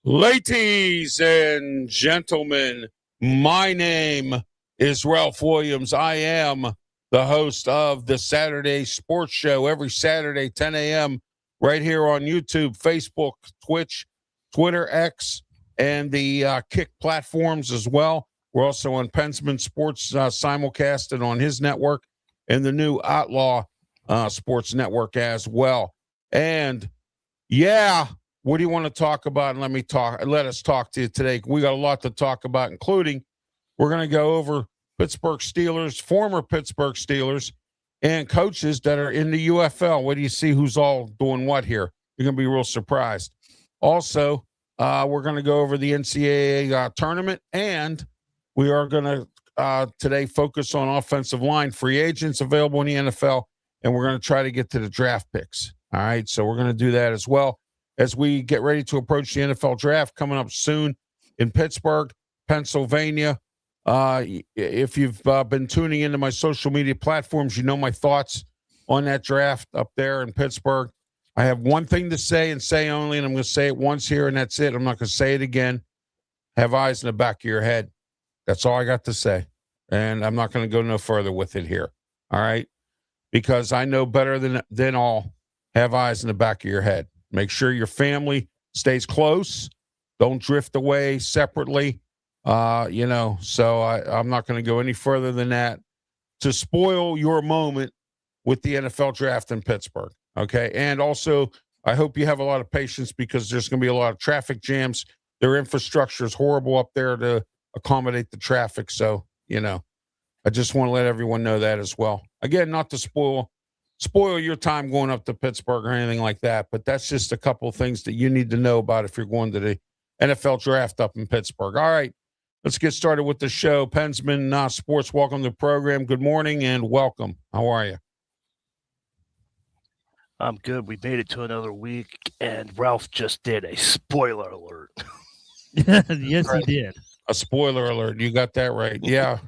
Ladies and gentlemen, my name is Ralph Willams. I am the host of the Saturday Sports Show every Saturday, 10 a.m., right here on YouTube, Facebook, Twitch, Twitter, X, and the Kick platforms as well. We're also on Pensman Sports simulcasted on his network and the new Outlaw Sports Network as well. And, yeah, what do you want to talk about? And let us talk to you today. We got a lot to talk about, including we're going to go over Pittsburgh Steelers, former Pittsburgh Steelers, and coaches that are in the UFL. What do you see who's all doing what here? You're going to be real surprised. Also, we're going to go over the NCAA tournament, and we are going to today focus on offensive line free agents available in the NFL, and we're going to try to get to the draft picks. All right, so we're going to do that as well as we get ready to approach the NFL draft coming up soon in Pittsburgh, Pennsylvania. If you've been tuning into my social media platforms, you know my thoughts on that draft up there in Pittsburgh. I have one thing to say and say only, and I'm going to say it once here, and that's it. I'm not going to say it again. Have eyes in the back of your head. That's all I got to say. And I'm not going to go no further with it here. All right? Because I know better than all. Have eyes in the back of your head. Make sure your family stays close. Don't drift away separately. So I'm not going to go any further than that to spoil your moment with the NFL draft in Pittsburgh. Okay. And also, I hope you have a lot of patience because there's going to be a lot of traffic jams. Their infrastructure is horrible up there to accommodate the traffic. So, I just want to let everyone know that as well. Again, not to spoil your time going up to Pittsburgh or anything like that, but that's just a couple of things that you need to know about if you're going to the NFL draft up in Pittsburgh. All right, let's get started with the show. Pensman Sports, welcome to the program. Good morning and welcome. How are you? I'm good. We made it to another week, and Ralph just did a spoiler alert. Yes, he did. A spoiler alert. You got that right. Yeah,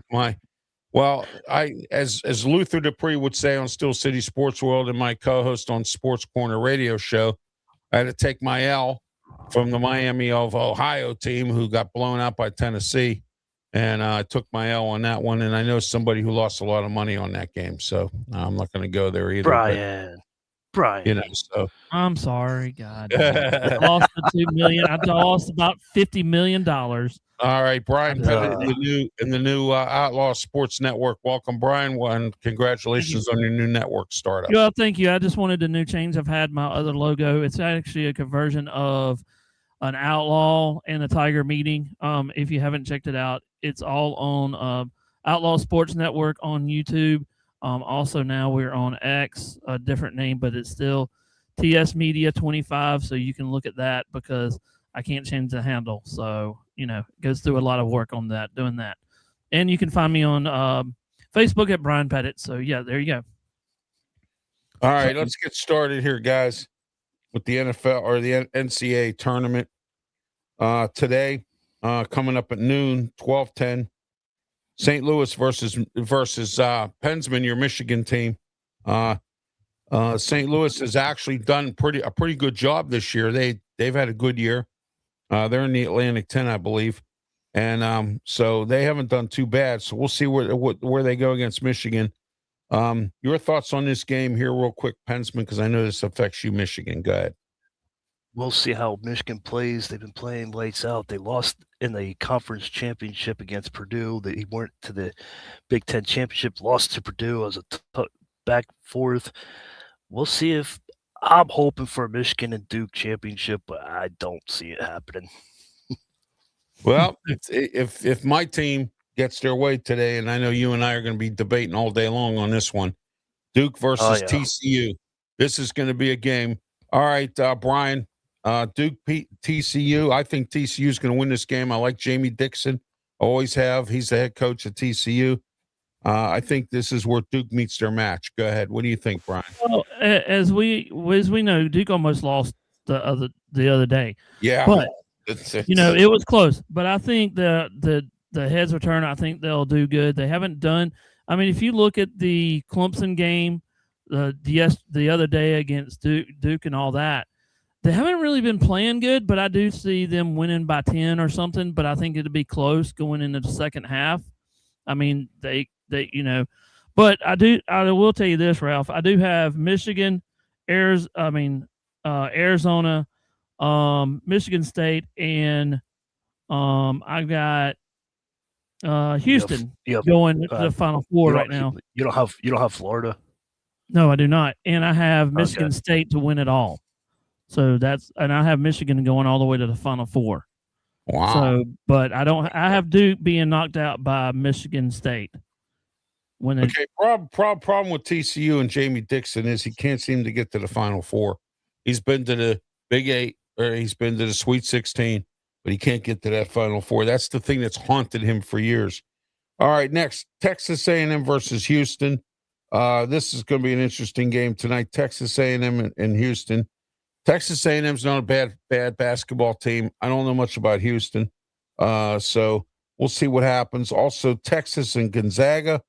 Well, as Luther Dupree would say on Steel City Sports World and my co-host on Sports Corner radio show, I had to take my L from the Miami of Ohio team who got blown out by Tennessee, and I took my L on that one. And I know somebody who lost a lot of money on that game, so I'm not going to go there either. Brian. So I'm sorry, God. I lost the $2 million. I lost about $50 million. All right, Brian Pettit in the new Outlaw Sports Network. Welcome, Brian, and congratulations on your new network startup. Well, thank you. I just wanted a new change. I've had my other logo. It's actually a conversion of an Outlaw and a Tiger meeting. If you haven't checked it out, it's all on Outlaw Sports Network on YouTube. Also now we're on X, a different name, but it's still TS Media 25. So you can look at that because I can't change the handle. So, it goes through a lot of work on doing that. And you can find me on Facebook at Brian Pettit. So, yeah, there you go. All right, let's get started here, guys, with the NFL or the NCAA tournament. Today, coming up at noon, 12:10, St. Louis versus Pensman, your Michigan team. St. Louis has actually done a pretty good job this year. They've had a good year. They're in the Atlantic 10, I believe, and so they haven't done too bad. So we'll see where they go against Michigan. Your thoughts on this game here, real quick, Pensman, because I know this affects you, Michigan. Go ahead. We'll see how Michigan plays. They've been playing lights out. They lost in the conference championship against Purdue. They went to the Big Ten championship, lost to Purdue as a back forth. We'll see if I'm hoping for a Michigan and Duke championship, but I don't see it happening. Well, if my team gets their way today, and I know you and I are going to be debating all day long on this one, Duke versus TCU. This is going to be a game. All right, Brian, Duke TCU. I think TCU is going to win this game. I like Jamie Dixon. Always have. He's the head coach at TCU. I think this is where Duke meets their match. Go ahead. What do you think, Brian? Well, as we know, Duke almost lost the other day. Yeah, but it was close. But I think the the heads return, I think they'll do good. They haven't done. I mean, if you look at the Clemson game, the other day against Duke and all that, they haven't really been playing good. But I do see them winning by 10 or something. But I think it'll be close going into the second half. I mean, they but I will tell you this, Ralph. I do have Michigan, Arizona, Michigan State, and I got Houston going to the Final Four right now. You don't have Florida. No, I do not, and I have Michigan State to win it all. So and I have Michigan going all the way to the Final Four. Wow. So, but I have Duke being knocked out by Michigan State. Problem with TCU and Jamie Dixon is he can't seem to get to the Final Four. He's been to the Big Eight, or he's been to the Sweet 16, but he can't get to that Final Four. That's the thing that's haunted him for years. All right, next, Texas A&M versus Houston. This is going to be an interesting game tonight. Texas A&M and Houston. Texas A&M's not a bad basketball team. I don't know much about Houston, so we'll see what happens. Also, Texas and Gonzaga,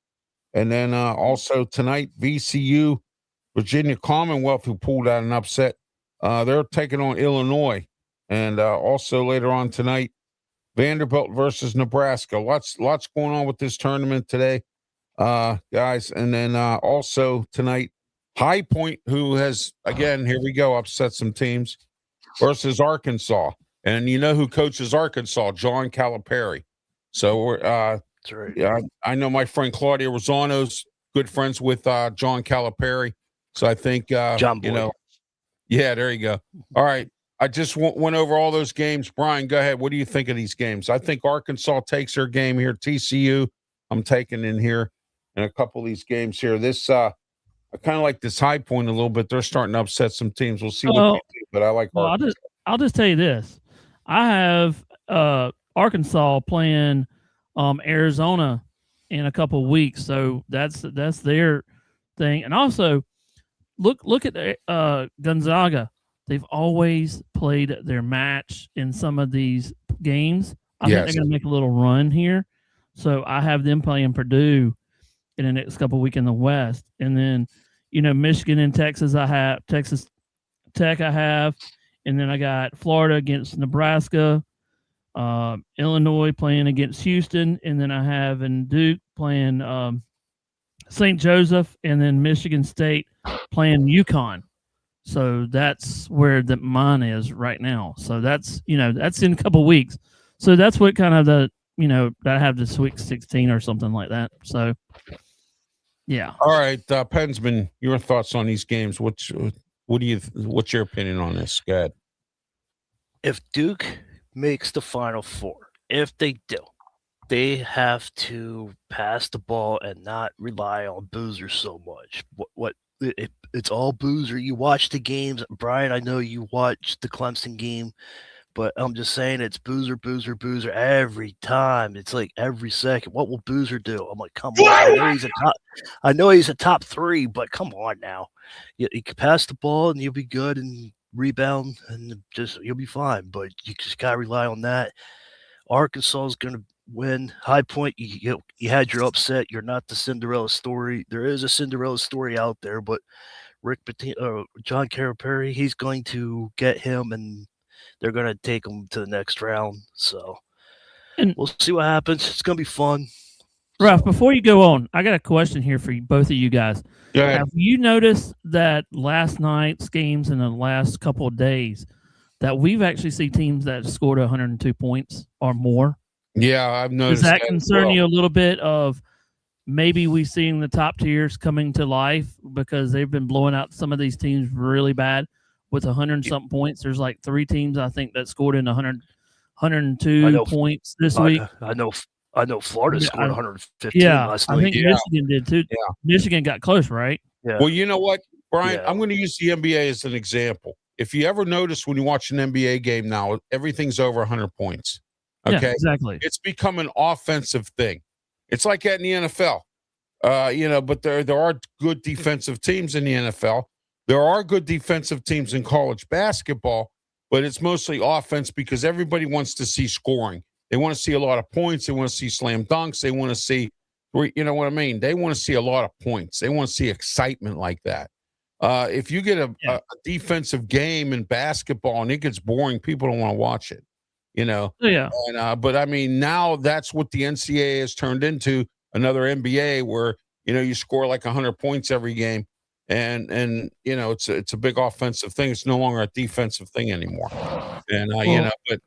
and then also tonight, VCU, Virginia Commonwealth, who pulled out an upset. They're taking on Illinois, and also later on tonight, Vanderbilt versus Nebraska. Lots going on with this tournament today, guys. And then also tonight, High Point, who has, again, here we go, upset some teams, versus Arkansas. And you know who coaches Arkansas? John Calipari. So we're that's right. Yeah, I know my friend Claudia Rosano's good friends with John Calipari. So I think John Boyd. Yeah, there you go. All right. I just went over all those games. Brian, go ahead. What do you think of these games? I think Arkansas takes their game here. TCU, I'm taking in here in a couple of these games here. This I kind of like this High Point a little bit. They're starting to upset some teams. We'll see what they do, but I like Arkansas. I'll just tell you this. I have Arkansas playing Arizona in a couple of weeks, so that's their thing. And also, look at Gonzaga. They've always played their match in some of these games. I think they're going to make a little run here. So I have them playing Purdue in the next couple of weeks in the West. And then, Michigan and Texas, I have Texas Tech, and then I got Florida against Nebraska, Illinois playing against Houston, and then I have in Duke playing St. Joseph, and then Michigan State playing UConn. So that's where mine is right now. So that's in a couple of weeks. So that's what kind of I have the Sweet 16 or something like that. So, yeah. All right, Pensman, your thoughts on these games? What's your opinion on this? Go ahead. If Duke makes the Final Four, if they do, they have to pass the ball and not rely on Boozer so much. It's all Boozer. You watch the games, Brian. I know you watched the Clemson game. But I'm just saying it's Boozer every time. It's like every second. What will Boozer do? I'm like, come on. I know he's a top 3, but come on now. You can pass the ball and you'll be good and rebound and you'll be fine. But you just gotta rely on that. Arkansas is gonna win. High Point, you had your upset. You're not the Cinderella story. There is a Cinderella story out there, but John Calipari, he's going to get him and they're going to take them to the next round. So we'll see what happens. It's going to be fun. Ralph, before you go on, I got a question here for both of you guys. Have you noticed that last night's games and the last couple of days that we've actually seen teams that scored 102 points or more? Yeah, I've noticed. Does that concern you a little bit of maybe we seeing the top tiers coming to life because they've been blowing out some of these teams really bad? With 100-something points, there's like 3 teams I think that scored in 102 points this week. I know Florida scored 115 last night. I think Michigan did too. Yeah. Michigan got close, right? Yeah. Well, you know what, Brian? I'm going to use the NBA as an example. If you ever notice when you watch an NBA game now, everything's over 100 points. Okay, yeah, exactly. It's become an offensive thing. It's like that in the NFL. But there are good defensive teams in the NFL. There are good defensive teams in college basketball, but it's mostly offense because everybody wants to see scoring. They want to see a lot of points. They want to see slam dunks. They want to see, you know what I mean? They want to see a lot of points. They want to see excitement like that. If you get a defensive game in basketball and it gets boring, people don't want to watch it, you know? Yeah. And, but I mean, now that's what the NCAA has turned into, another NBA where, you know, you score like 100 points every game. And you know, it's a big offensive thing. It's no longer a defensive thing anymore. And, you know, but,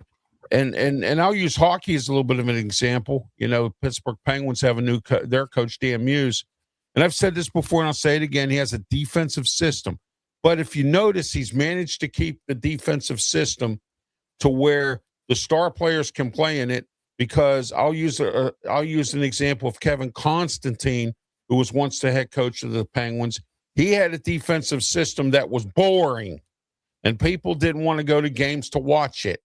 and I'll use hockey as a little bit of an example. You know, Pittsburgh Penguins have a new their coach, Dan Muse. And I've said this before, and I'll say it again. He has a defensive system. But if you notice, he's managed to keep the defensive system to where the star players can play in it, because I'll use an example of Kevin Constantine, who was once the head coach of the Penguins. He had a defensive system that was boring, and people didn't want to go to games to watch it.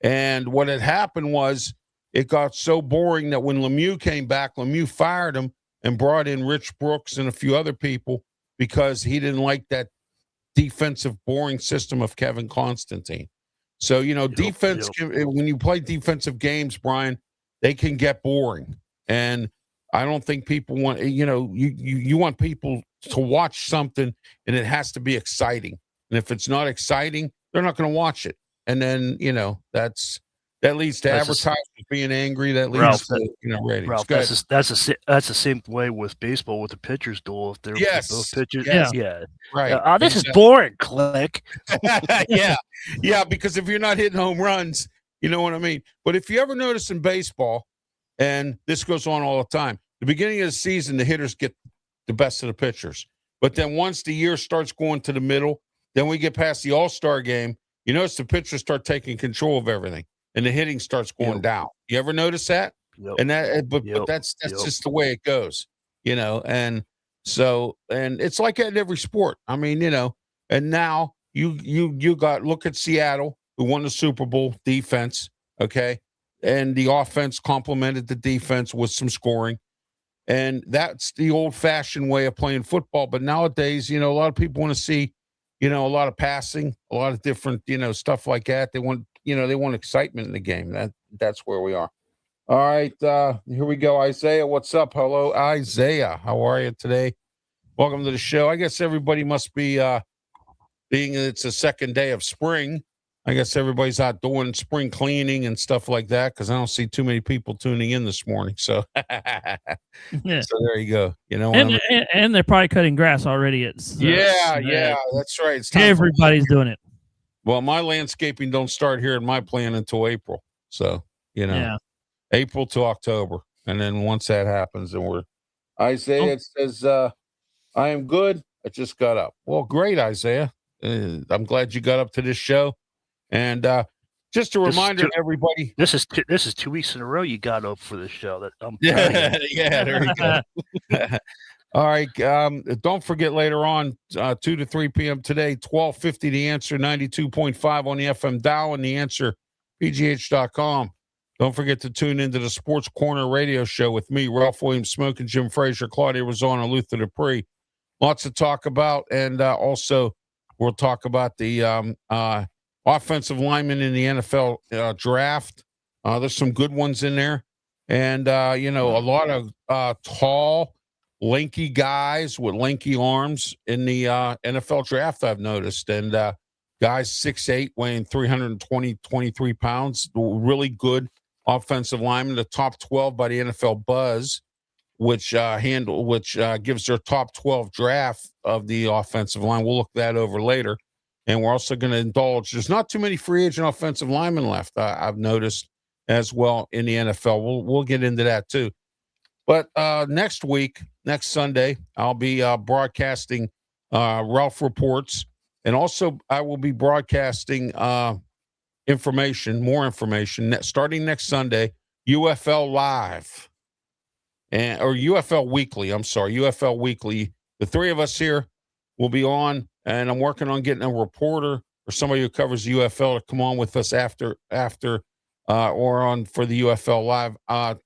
And what had happened was it got so boring that when Lemieux came back, Lemieux fired him and brought in Rich Brooks and a few other people because he didn't like that defensive boring system of Kevin Constantine. So, you know, defense, when you play defensive games, Brian, they can get boring. And I don't think people want, you know, you want people to watch something, and it has to be exciting. And if it's not exciting, they're not going to watch it. And then, you know, that leads to advertisers being angry. That leads to, you know, ratings. Ralph, that's the same way with baseball with the pitchers duel. If they're both pitchers, right. This is boring. Click. yeah, because if you're not hitting home runs, you know what I mean. But if you ever notice in baseball, and this goes on all the time, the beginning of the season, the hitters get the best of the pitchers. But then once the year starts going to the middle, then we get past the All-Star game. You notice the pitchers start taking control of everything, and the hitting starts going down. You ever notice that? Yep. And that, but that's just the way it goes, you know. And so, and it's like that in every sport. I mean, you know. And now you got, look at Seattle, who won the Super Bowl defense, okay, and the offense complemented the defense with some scoring. And that's the old-fashioned way of playing football. But nowadays, you know, a lot of people want to see, you know, a lot of passing, a lot of different, you know, stuff like that. They want, you know, they want excitement in the game. That's where we are. All right, here we go. Isaiah, what's up? Hello, Isaiah. How are you today? Welcome to the show. I guess everybody must be being it's the second day of spring. I guess everybody's out doing spring cleaning and stuff like that, because I don't see too many people tuning in this morning. So, so there you go. You know, and they're probably cutting grass already. That's right. It's everybody's doing it. Well, my landscaping don't start here in my plan until April. So, you know, April to October. And then once that happens, then we're Isaiah, it says, I am good. I just got up. Well, great, Isaiah. I'm glad you got up to this show. And just a reminder to everybody. This is 2 weeks in a row you got up for the show. There you go. All right. Don't forget later on, 2 to 3 p.m. today, 1250 The Answer, 92.5 on the FM dial, and The Answer, PGH.com. Don't forget to tune into the Sports Corner radio show with me, Ralph Willams, Smoking Jim Frazier, Claudia Rosano, Luther Dupree. Lots to talk about. And also, we'll talk about the offensive linemen in the NFL draft. There's some good ones in there. And, you know, a lot of tall, lanky guys with lanky arms in the NFL draft, I've noticed. And guys 6'8", weighing 23 pounds, really good offensive linemen. The top 12 by the NFL Buzz, which gives their top 12 draft of the offensive line. We'll look that over later. And we're also going to indulge. There's not too many free agent offensive linemen left, I've noticed as well in the NFL. We'll get into that too. But next Sunday, I'll be broadcasting Ralph Reports. And also I will be broadcasting more information, starting next Sunday, UFL Live. Or UFL Weekly, UFL Weekly. The three of us here will be on, and I'm working on getting a reporter or somebody who covers UFL to come on with us after or on for the UFL Live.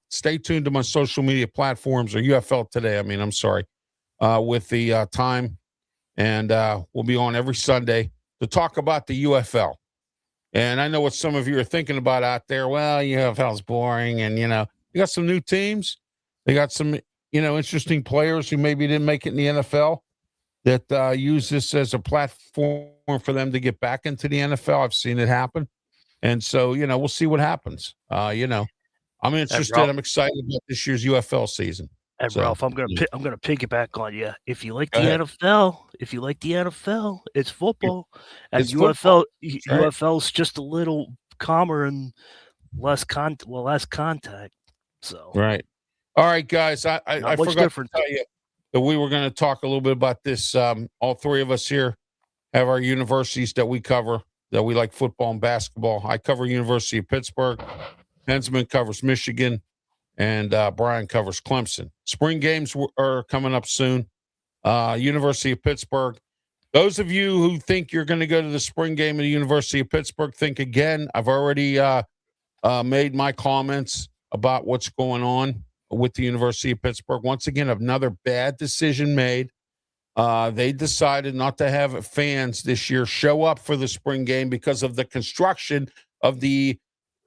Stay tuned to my social media platforms, or UFL Today, with the time. And we'll be on every Sunday to talk about the UFL. And I know what some of you are thinking about out there. Well, UFL's boring, and you got some new teams. They got some interesting players who maybe didn't make it in the NFL that use this as a platform for them to get back into the NFL. I've seen it happen, and so we'll see what happens. I'm interested. Ralph, I'm excited about this year's UFL season. And So, Ralph, I'm gonna piggyback on you. If you like Go the ahead. NFL, it's football, and It's football. That's right. UFL's just a little calmer and less contact. So Right. All right, guys. I much forgot different. to tell you that we were going to talk a little bit about this. All three of us here have our universities that we cover, that we like football and basketball. I cover University of Pittsburgh. Hensman covers Michigan, and Brian covers Clemson. Spring games are coming up soon. University of Pittsburgh. Those of you who think you're going to go to the spring game at the University of Pittsburgh, think again. I've already made my comments about what's going on with the University of Pittsburgh. Once again, another bad decision made. They decided not to have fans this year show up for the spring game because of the construction of the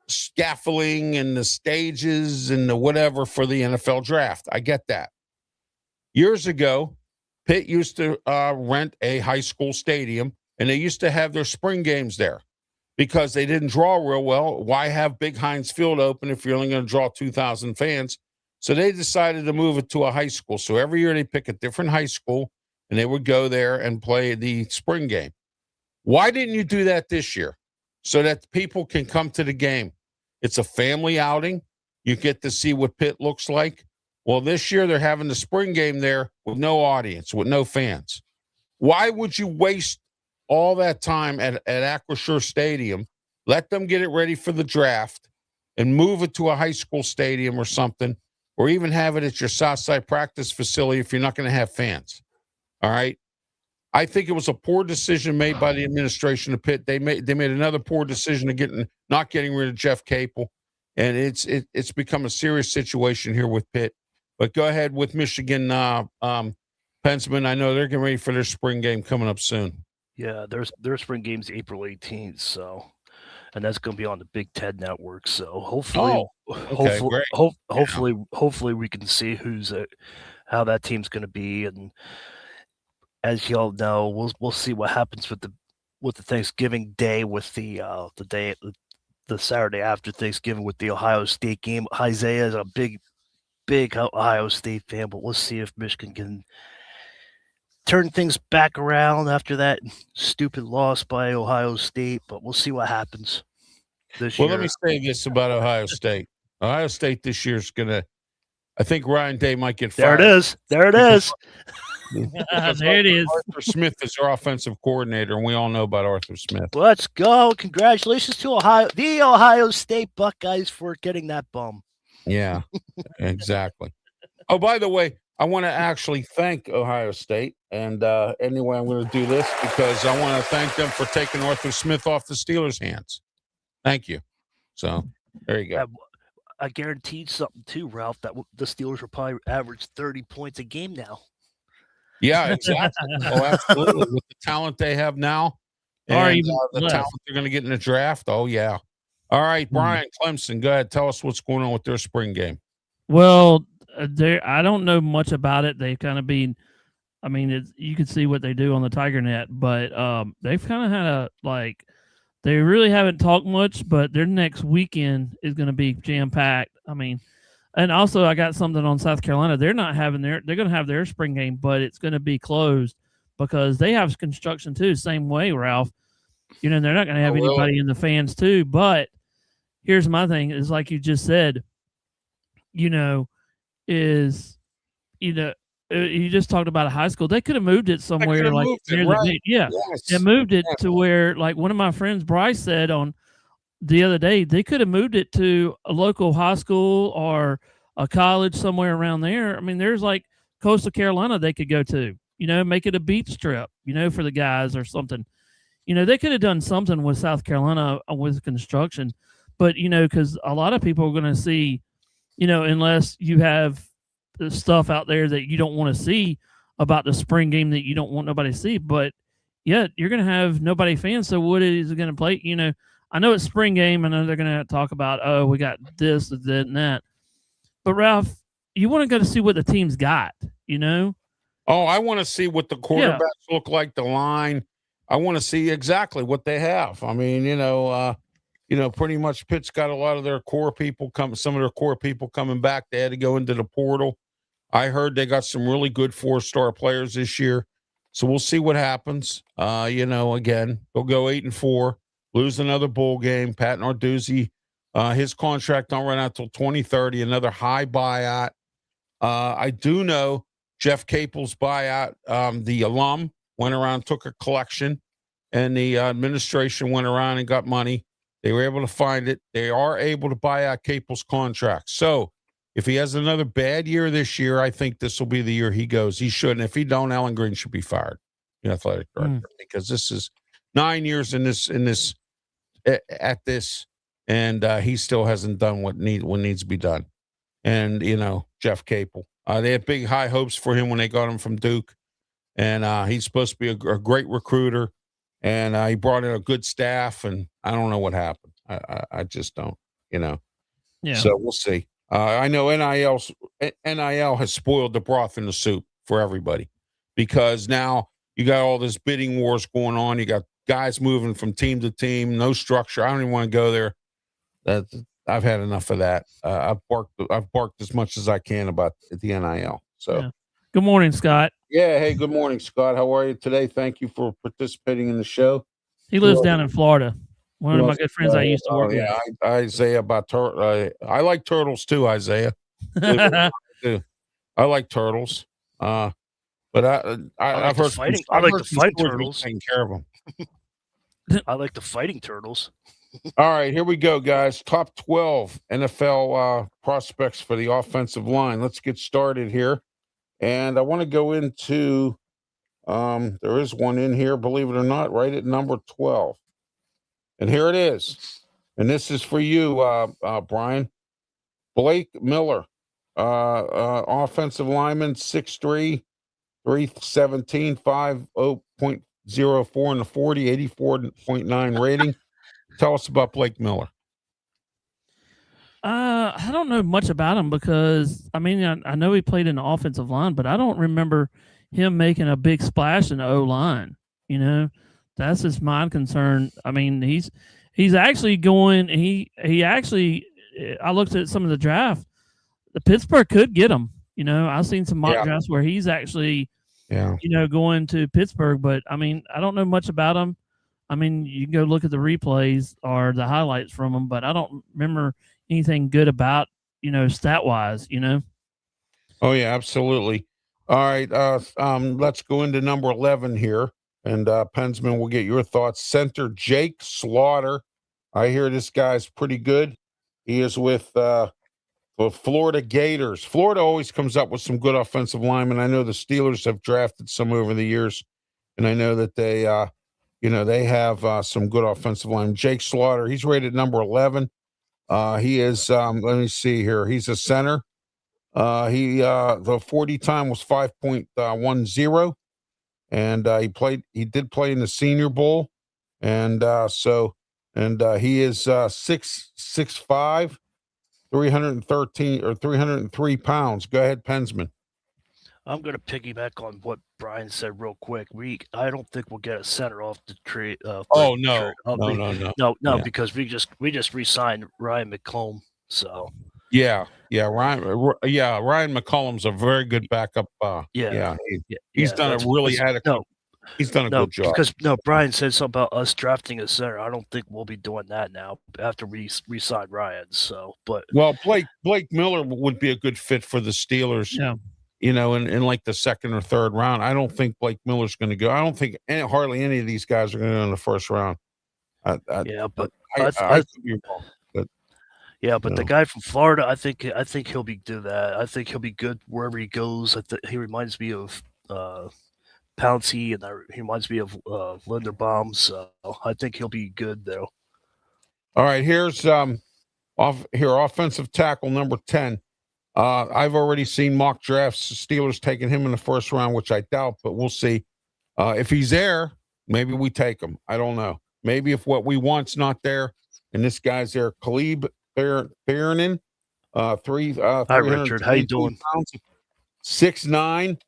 scaffolding and the stages and the whatever for the NFL draft. I get that. Years ago, Pitt used to rent a high school stadium, and they used to have their spring games there because they didn't draw real well. Why have Big Heinz Field open if you're only going to draw 2,000 fans? So they decided to move it to a high school. So every year they pick a different high school, and they would go there and play the spring game. Why didn't you do that this year? So that people can come to the game. It's a family outing. You get to see what Pitt looks like. Well, this year they're having the spring game there with no audience, with no fans. Why would you waste all that time at Acrisure Stadium, let them get it ready for the draft, and move it to a high school stadium or something, or even have it at your Southside practice facility if you're not going to have fans? All right. I think it was a poor decision made by the administration of Pitt. They made another poor decision of not getting rid of Jeff Capel, and it's become a serious situation here with Pitt. But go ahead with Michigan, Pensman. I know they're getting ready for their spring game coming up soon. Yeah, their spring game's April 18th, and that's going to be on the Big Ten Network. So hopefully, hopefully we can see how that team's going to be. And as y'all know, we'll see what happens with the Thanksgiving Day, with the Saturday after Thanksgiving with the Ohio State game. Isaiah is a big Ohio State fan, but we'll see if Michigan can turn things back around after that stupid loss by Ohio State. But we'll see what happens this year. Well, let me say this about Ohio State. Ohio State this year's I think Ryan Day might get fired. There it is. There it is. Arthur Smith is our offensive coordinator, and we all know about Arthur Smith. Let's go. Congratulations to the Ohio State Buckeyes for getting that bum. Yeah, exactly. Oh, by the way, I want to actually thank Ohio State. And anyway, I'm going to do this because I want to thank them for taking Arthur Smith off the Steelers' hands. Thank you. So there you go. I guaranteed something too, Ralph, that the Steelers will probably average 30 points a game now. Yeah, exactly. Oh, absolutely. With the talent they have now, and the talent they're going to get in the draft. Oh, yeah. All right, Brian Clemson, go ahead. Tell us what's going on with their spring game. Well, I don't know much about it. They've kind of been, you can see what they do on the Tiger Net, but they've kind of had they really haven't talked much, but their next weekend is going to be jam-packed. And also I got something on South Carolina. They're going to have their spring game, but it's going to be closed because they have construction too. Same way, Ralph. They're not going to have anybody in the fans too. But here's my thing: is like you just said. You just talked about a high school. They could have moved it somewhere like near the beach. Yeah, they moved it to where, like one of my friends, Bryce, said on the other day, they could have moved it to a local high school or a college somewhere around there. There's like Coastal Carolina they could go to. Make it a beach trip. For the guys or something. They could have done something with South Carolina with construction, but because a lot of people are going to see, unless you have the stuff out there that you don't want to see about the spring game that you don't want nobody to see, but yet you're going to have nobody fans. So what is it going to play? I know it's spring game. I know they're going to talk about, oh, we got this, that, and that. But Ralph, you want to go to see what the team's got, you know? Oh, I want to see what the quarterbacks look like, the line. I want to see exactly what they have. I mean, pretty much Pitt's got a lot of their core people some of their core people coming back. They had to go into the portal. I heard they got some really good 4-star players this year. So we'll see what happens. Again, they'll go 8-4, lose another bowl game. Pat Narduzzi, his contract don't run out till 2030, another high buyout. I do know Jeff Capel's buyout, the alum went around, took a collection, and the administration went around and got money. They were able to find it. They are able to buy out Capel's contract. So if he has another bad year this year, I think this will be the year he goes. He shouldn't. If he don't, Alan Green should be fired, the athletic director, because this is 9 years in this at this, and he still hasn't done what needs to be done. And Jeff Capel, they had big high hopes for him when they got him from Duke, and he's supposed to be a great recruiter, and he brought in a good staff, and I don't know what happened. I just don't, Yeah. So we'll see. I know NIL has spoiled the broth in the soup for everybody, because now you got all this bidding wars going on. You got guys moving from team to team, no structure. I don't even want to go there. I've had enough of that. I've barked as much as I can about the NIL. So, Good morning, Scott. Yeah. Hey, good morning, Scott. How are you today? Thank you for participating in the show. He lives down in Florida. One of my good friends I used to work with. Yeah, Isaiah about I like turtles too, Isaiah. I like turtles. But I've heard fighting. I like the fight turtles. Taking care of them. I like the fighting turtles. All right, here we go, guys. Top 12 NFL prospects for the offensive line. Let's get started here. And I want to go into there is one in here, believe it or not, right at number 12. And here it is. And this is for you, Brian. Blake Miller, offensive lineman, 6'3", 317, 5.04 in the 40, 84.9 rating. Tell us about Blake Miller. I don't know much about him because, I know he played in the offensive line, but I don't remember him making a big splash in the O-line. That's just my concern. He's actually going. He actually. I looked at some of the draft. The Pittsburgh could get him. I've seen some mock drafts where he's actually, going to Pittsburgh. But I don't know much about him. You can go look at the replays or the highlights from him, but I don't remember anything good about stat wise. Oh yeah, absolutely. All right, let's go into number 11 here. And Pensman, we'll get your thoughts. Center Jake Slaughter. I hear this guy's pretty good. He is with the Florida Gators. Florida always comes up with some good offensive linemen. I know the Steelers have drafted some over the years, and I know that they have some good offensive linemen. Jake Slaughter, he's rated number 11. He is. Let me see here. He's a center. The 40 time was 5.10. And he did play in the Senior Bowl. And he is 6'5", 313 or 303 pounds. Go ahead, Pensman. I'm going to piggyback on what Brian said real quick. I don't think we'll get a center off the tree. No, because we just re-signed Ryan McComb. So Ryan McCollum's a very good backup. He's done a really adequate. He's done a good job. Because Brian said something about us drafting a center. I don't think we'll be doing that now after we re-sign Ryan. So, Blake Miller would be a good fit for the Steelers. Yeah. In like the second or third round. I don't think Blake Miller's going to go. I don't think hardly any of these guys are going to go in the first round. I could be wrong. But the guy from Florida, I think he'll do that. I think he'll be good wherever he goes. He reminds me of Pouncey, and he reminds me of Linderbaum. So I think he'll be good though. All right, here's offensive tackle number 10. I've already seen mock drafts, Steelers taking him in the first round, which I doubt, but we'll see. If he's there, maybe we take him. I don't know. Maybe if what we want's not there, and this guy's there, Khalib Theranin, Hi, 322 Richard. How you doing? pounds, 6'9",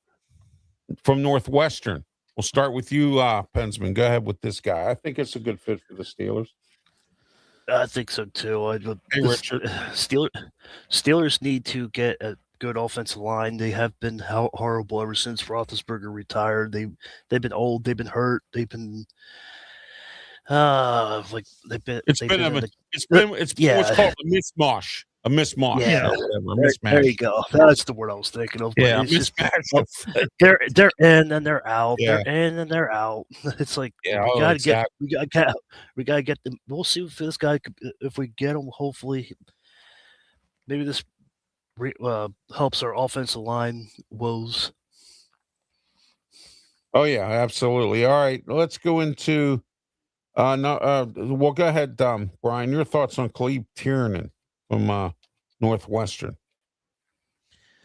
from Northwestern. We'll start with you, Pensman. Go ahead with this guy. I think it's a good fit for the Steelers. I think so too. Hey, Richard. Steelers need to get a good offensive line. They have been horrible ever since Roethlisberger retired. They've been old. They've been hurt. They've been It's been what's called a mismosh. A mismosh. Yeah. Or whatever, a mismatch. There you go. That's the word I was thinking of. Yeah, it's just, mismatch. they're in and they're out. Yeah. They're in and they're out. It's like Yeah, we gotta exactly. we gotta get them. We'll see if this guy, if we get him. Hopefully, maybe this helps our offensive line woes. Oh yeah, absolutely. All right, let's go into well, go ahead, Brian. Your thoughts on Khalib Tiernan from Northwestern?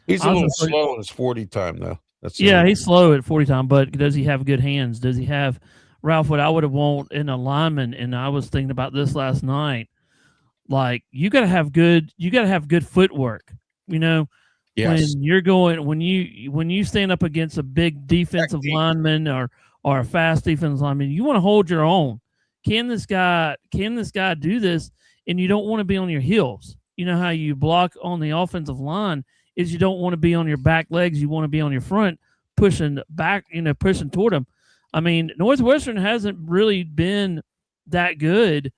He's a little slow in his 40 time, though. He's slow at 40 time, but does he have good hands? Does he have, Ralph, what I would have wanted in a lineman, and I was thinking about this last night, like you got to have good footwork, Yes. when you stand up against a big defensive lineman or a fast defensive lineman, you want to hold your own. Can this guy do this? And you don't want to be on your heels. You know how you block on the offensive line is you don't want to be on your back legs. You want to be on your front, pushing back, pushing toward them. I mean, Northwestern hasn't really been that good,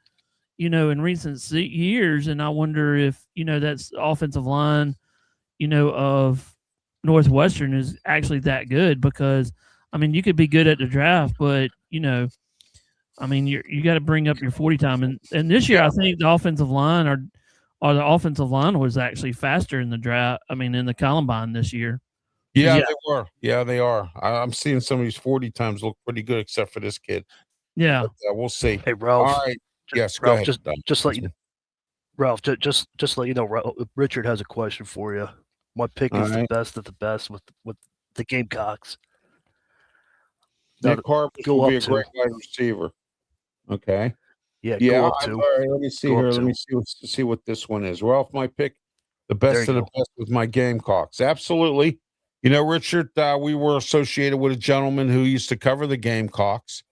in recent years. And I wonder if, that's offensive line, of Northwestern is actually that good, because, I mean, you could be good at the draft, but, I mean, you got to bring up your 40 time. And this year, I think the offensive line or the offensive line was actually faster in the draft. I mean, in the Columbine this year. Yeah, they were. Yeah, they are. I'm seeing some of these 40 times look pretty good, except for this kid. Yeah. But, we'll see. Hey, Ralph. All right. Yes, Ralph, go ahead. Just let you know. Ralph, just let you know, Richard has a question for you. My pick is the best of the best with the Gamecocks. Nick Harpus will be a great wide receiver. Okay. Yeah. Go up to. All right, let me see here. Let me see what this one is. Ralph, my pick, the best of the best with my Gamecocks. Absolutely. Richard, we were associated with a gentleman who used to cover the Gamecocks,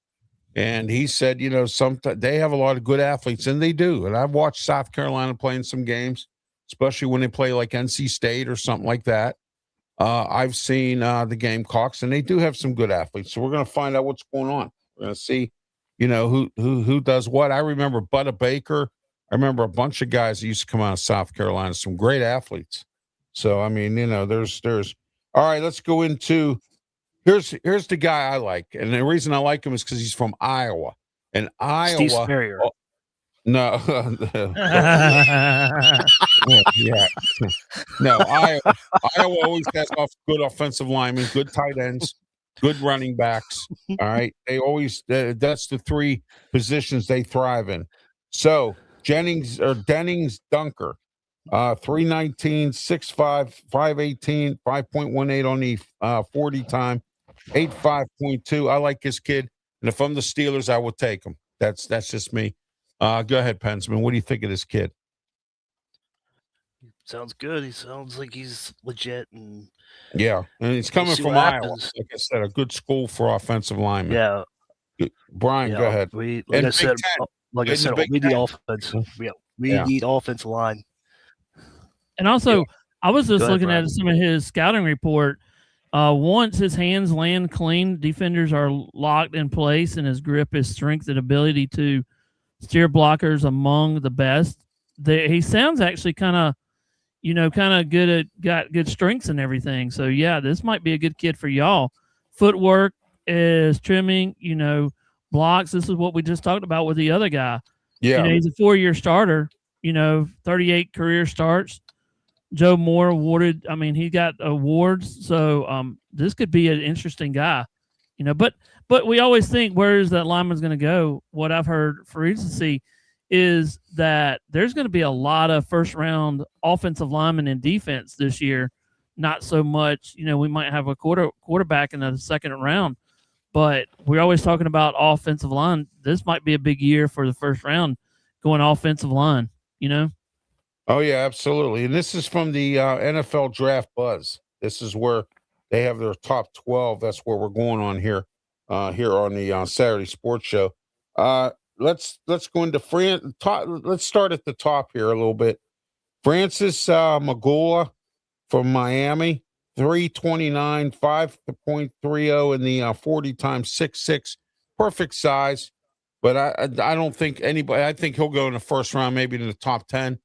and he said, sometimes they have a lot of good athletes, and they do. And I've watched South Carolina play in some games, especially when they play like NC State or something like that. I've seen the Gamecocks, and they do have some good athletes. So we're going to find out what's going on. We're going to see, who does what. I remember Butta Baker. I remember a bunch of guys that used to come out of South Carolina, some great athletes. So I mean, there's. All right, let's go into. Here's the guy I like, and the reason I like him is because he's from Iowa, and Iowa. Steve Spurrier. No, yeah, no. Iowa always has good offensive linemen, good tight ends, good running backs. All right, they always that's the three positions they thrive in. So Dennings Dunker, 319, 6'5", 518, 5.18 on the 40 time, 85.2. I like this kid, and if I'm the Steelers, I will take him. That's just me. Go ahead, Pensman. What do you think of this kid? Sounds good. He sounds like he's legit, and he's coming from Iowa. Like I said, a good school for offensive linemen. Yeah, Brian, go ahead. We need offense. We need offensive line. And also, I was just looking at some of his scouting report. Once his hands land clean, defenders are locked in place, and his grip, his strength, and ability to steer blockers among the best. He sounds actually kind of good at, got good strengths and everything. So this might be a good kid for y'all. Footwork is trimming, blocks. This is what we just talked about with the other guy. Yeah, he's a 4-year starter. 38 career starts. Joe Moore awarded. I mean, he got awards. So this could be an interesting guy. But we always think, where is that lineman's going to go? What I've heard for recency is that there's going to be a lot of first-round offensive linemen in defense this year. Not so much, we might have a quarterback in the second round. But we're always talking about offensive line. This might be a big year for the first round going offensive line, you know? Oh yeah, absolutely. And this is from the NFL Draft Buzz. This is where they have their top 12. That's where we're going on here, here on the Saturday Sports Show. Let's go into let's start at the top here a little bit. Francis Magula from Miami, 329, 5.30 in the 40 times 6'6", perfect size. But I don't think anybody. I think he'll go in the first round, maybe in the top 10.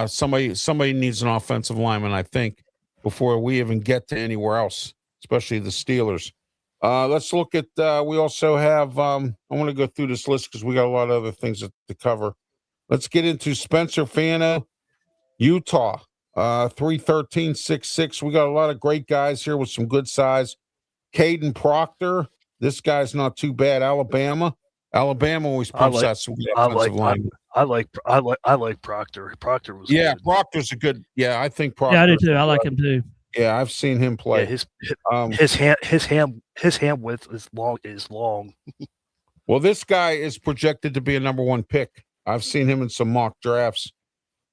Somebody needs an offensive lineman, I think, before we even get to anywhere else, especially the Steelers. Let's look at. We also have. I want to go through this list because we got a lot of other things to cover. Let's get into Spencer Fano, Utah, 313, 6'6". We got a lot of great guys here with some good size. Caden Proctor, this guy's not too bad. Alabama always pumps out some good offensive linemen. I like Proctor. Proctor was good. Proctor's a good. Yeah, I think Proctor. Yeah, I do too. I like him too. Yeah, I've seen him play. Yeah, his hand width is long. Well, this guy is projected to be a number 1 pick. I've seen him in some mock drafts,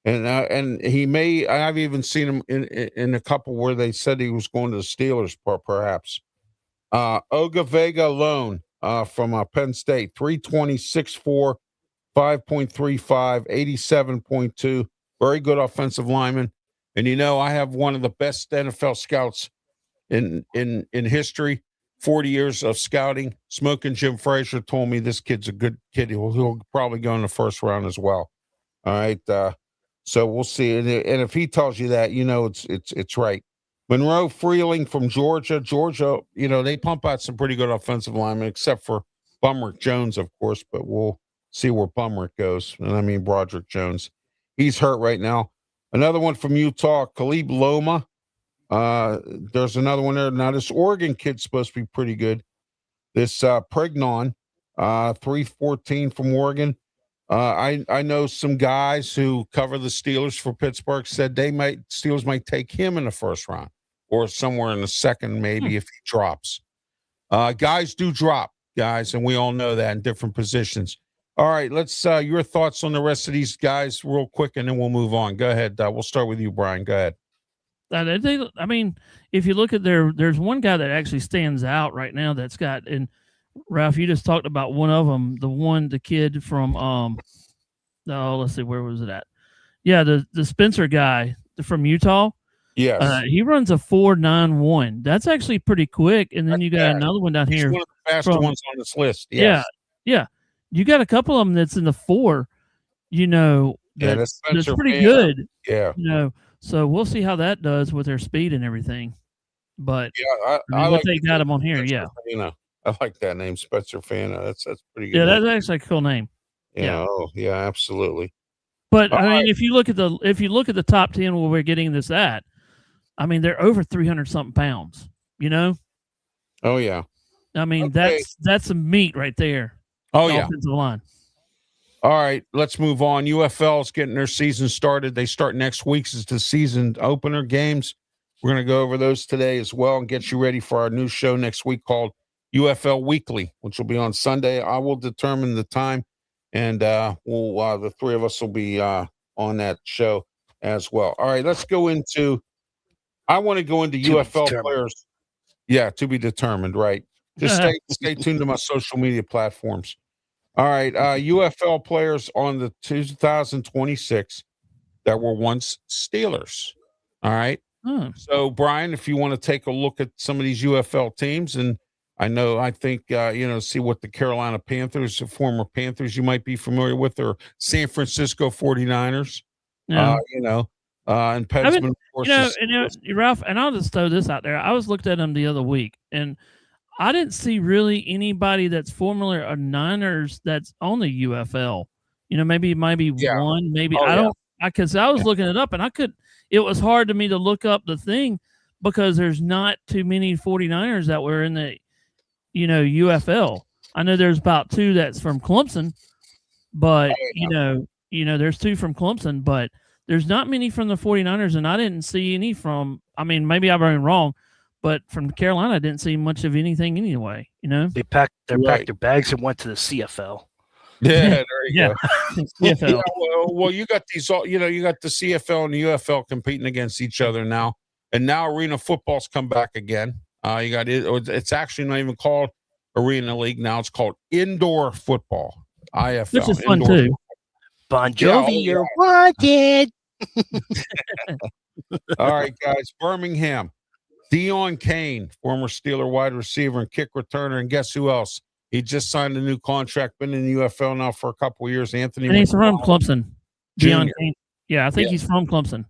and he may. I've even seen him in a couple where they said he was going to the Steelers, perhaps. Oga Vega Lone from Penn State, 320, 6'4", 5.35, 87.2. Very good offensive lineman. And I have one of the best NFL scouts in history. 40 years of scouting. Smoking Jim Frazier told me this kid's a good kid. He'll probably go in the first round as well. All right. So we'll see. And if he tells you that, it's right. Monroe Freeling from Georgia. Georgia, they pump out some pretty good offensive linemen, except for Bumrick Jones, of course, but we'll see where Bumrick goes. And I mean Broderick Jones. He's hurt right now. Another one from Utah, Caleb Loma. There's another one there. Now, this Oregon kid's supposed to be pretty good. This Pregnon, 314 from Oregon. I know some guys who cover the Steelers for Pittsburgh said Steelers might take him in the first round or somewhere in the second, maybe if he drops. Guys do drop, guys, and we all know that in different positions. All right, let's your thoughts on the rest of these guys real quick, and then we'll move on. Go ahead. We'll start with you, Brian. Go ahead. I mean, if you look at there's one guy that actually stands out right now that's got, and Ralph, you just talked about one of them, the kid from, let's see, where was it at? Yeah, the Spencer guy from Utah. Yes. He runs a 4.91. That's actually pretty quick. And then you got another one down here. He's one of the fastest ones on this list. Yes. Yeah. You got a couple of them that's in the 4, that's pretty good. Yeah. So we'll see how that does with their speed and everything. But I like they got him on here. Yeah. I like that name, Spencer Fano. That's pretty good. Yeah, that's actually a cool name. Yeah. Oh, yeah, absolutely. But if you look at the top 10 where we're getting this at, I mean, they're over 300 something pounds. Oh yeah. I mean, that's some meat right there. Oh yeah. Offensive line. All right, let's move on. UFL's getting their season started. They start next week as the season opener games. We're going to go over those today as well and get you ready for our new show next week called UFL Weekly, which will be on Sunday. I will determine the time, and the three of us will be on that show as well. All right, let's go into. I want to go into UFL players. Yeah, to be determined, right? Just stay tuned to my social media platforms. All right, UFL players on the 2026 that were once Steelers. All right. So, Brian, if you want to take a look at some of these UFL teams, and I think, see what the Carolina Panthers, the former Panthers you might be familiar with, or San Francisco 49ers, Yeah. and Pensman, of course. Ralph, and I'll just throw this out there. I was looked at them the other week, and I didn't see really anybody that's formerly a Niners that's on the UFL. Maybe one, maybe because I was looking it up, and it was hard to me to look up the thing because there's not too many 49ers that were in the, UFL. I know there's about 2 that's from Clemson, but there's 2 from Clemson, but there's not many from the 49ers, and I didn't see any from, maybe I'm wrong, but from Carolina, I didn't see much of anything anyway. They packed Right. their bags and went to the CFL. Yeah, there you Yeah. go. CFL. Yeah, well, you got these, you got the CFL and the UFL competing against each other now, and now arena football's come back again. You got it. It's actually not even called Arena League now; it's called indoor football, IFL. Which is fun indoor too. Bon Yeah, Jovi, you're wanted. All right, guys. Birmingham, Deion Kane, former Steeler wide receiver and kick returner, and guess who else? He just signed a new contract. Been in the UFL now for a couple of years. Anthony, And he's from Clemson. Deion Jr. Kane. Yeah, I think he's from Clemson.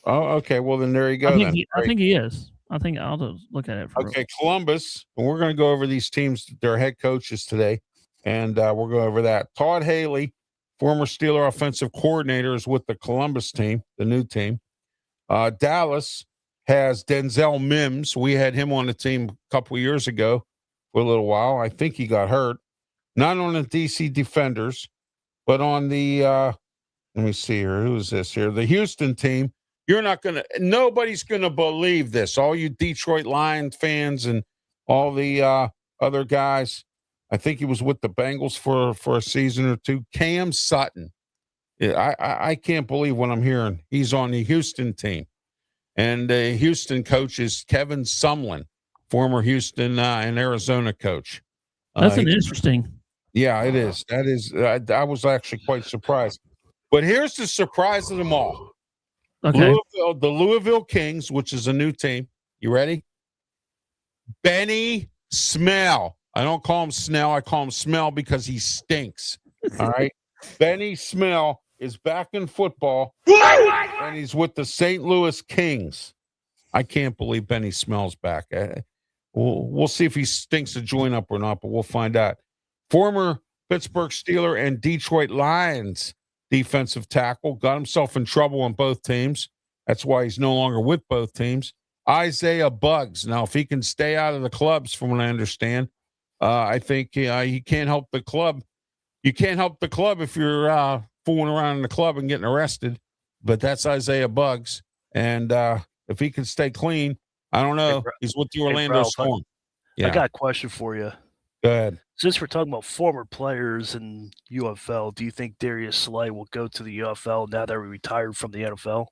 Oh, okay. Well, then there you go. I think then. he is. I think I'll just look at it. Okay, Columbus, and we're going to go over these teams, their head coaches today, and we'll go over that. Todd Haley, former Steeler offensive coordinator, is with the Columbus team, the new team. Dallas has Denzel Mims. We had him on the team a couple of years ago for a little while. I think he got hurt. Not on the DC Defenders, but on the, let me see here. Who is this here? The Houston team. Nobody's going to believe this. All you Detroit Lions fans and all the other guys. I think he was with the Bengals for a season or two. Cam Sutton. Yeah, I can't believe what I'm hearing. He's on the Houston team. And the Houston coach is Kevin Sumlin, former Houston and Arizona coach. That's interesting. Yeah, it is. That is. I was actually quite surprised. But here's the surprise of them all. Okay. The Louisville Kings, which is a new team. You ready? Benny Smell. I don't call him Snell. I call him Smell because he stinks. All right. Benny Smell is back in football, and he's with the St. Louis Kings. I can't believe Benny Smell's back. We'll see if he stinks a joint up or not, but we'll find out. Former Pittsburgh Steeler and Detroit Lions defensive tackle, got himself in trouble on both teams. That's why he's no longer with both teams. Isaiah Buggs. Now, if he can stay out of the clubs, from what I understand, I think he can't help the club. You can't help the club if you're fooling around in the club and getting arrested. But that's Isaiah Buggs. And if he can stay clean, I don't know. He's with the Orlando Ralph, Storm. Yeah. I got a question for you. Go ahead. Since we're talking about former players in UFL, do you think Darius Slay will go to the UFL now that he retired from the NFL?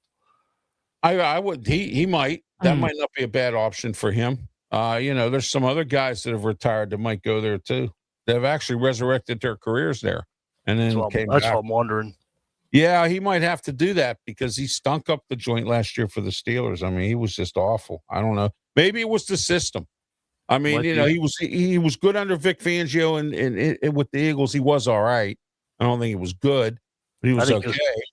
I would. He might. That might not be a bad option for him. There's some other guys that have retired that might go there too. They've actually resurrected their careers there, and then that's what I'm wondering. Yeah, he might have to do that because he stunk up the joint last year for the Steelers. I mean, he was just awful. I don't know. Maybe it was the system. I mean, he was good under Vic Fangio, and with the Eagles, he was all right. I don't think he was good, but he was okay.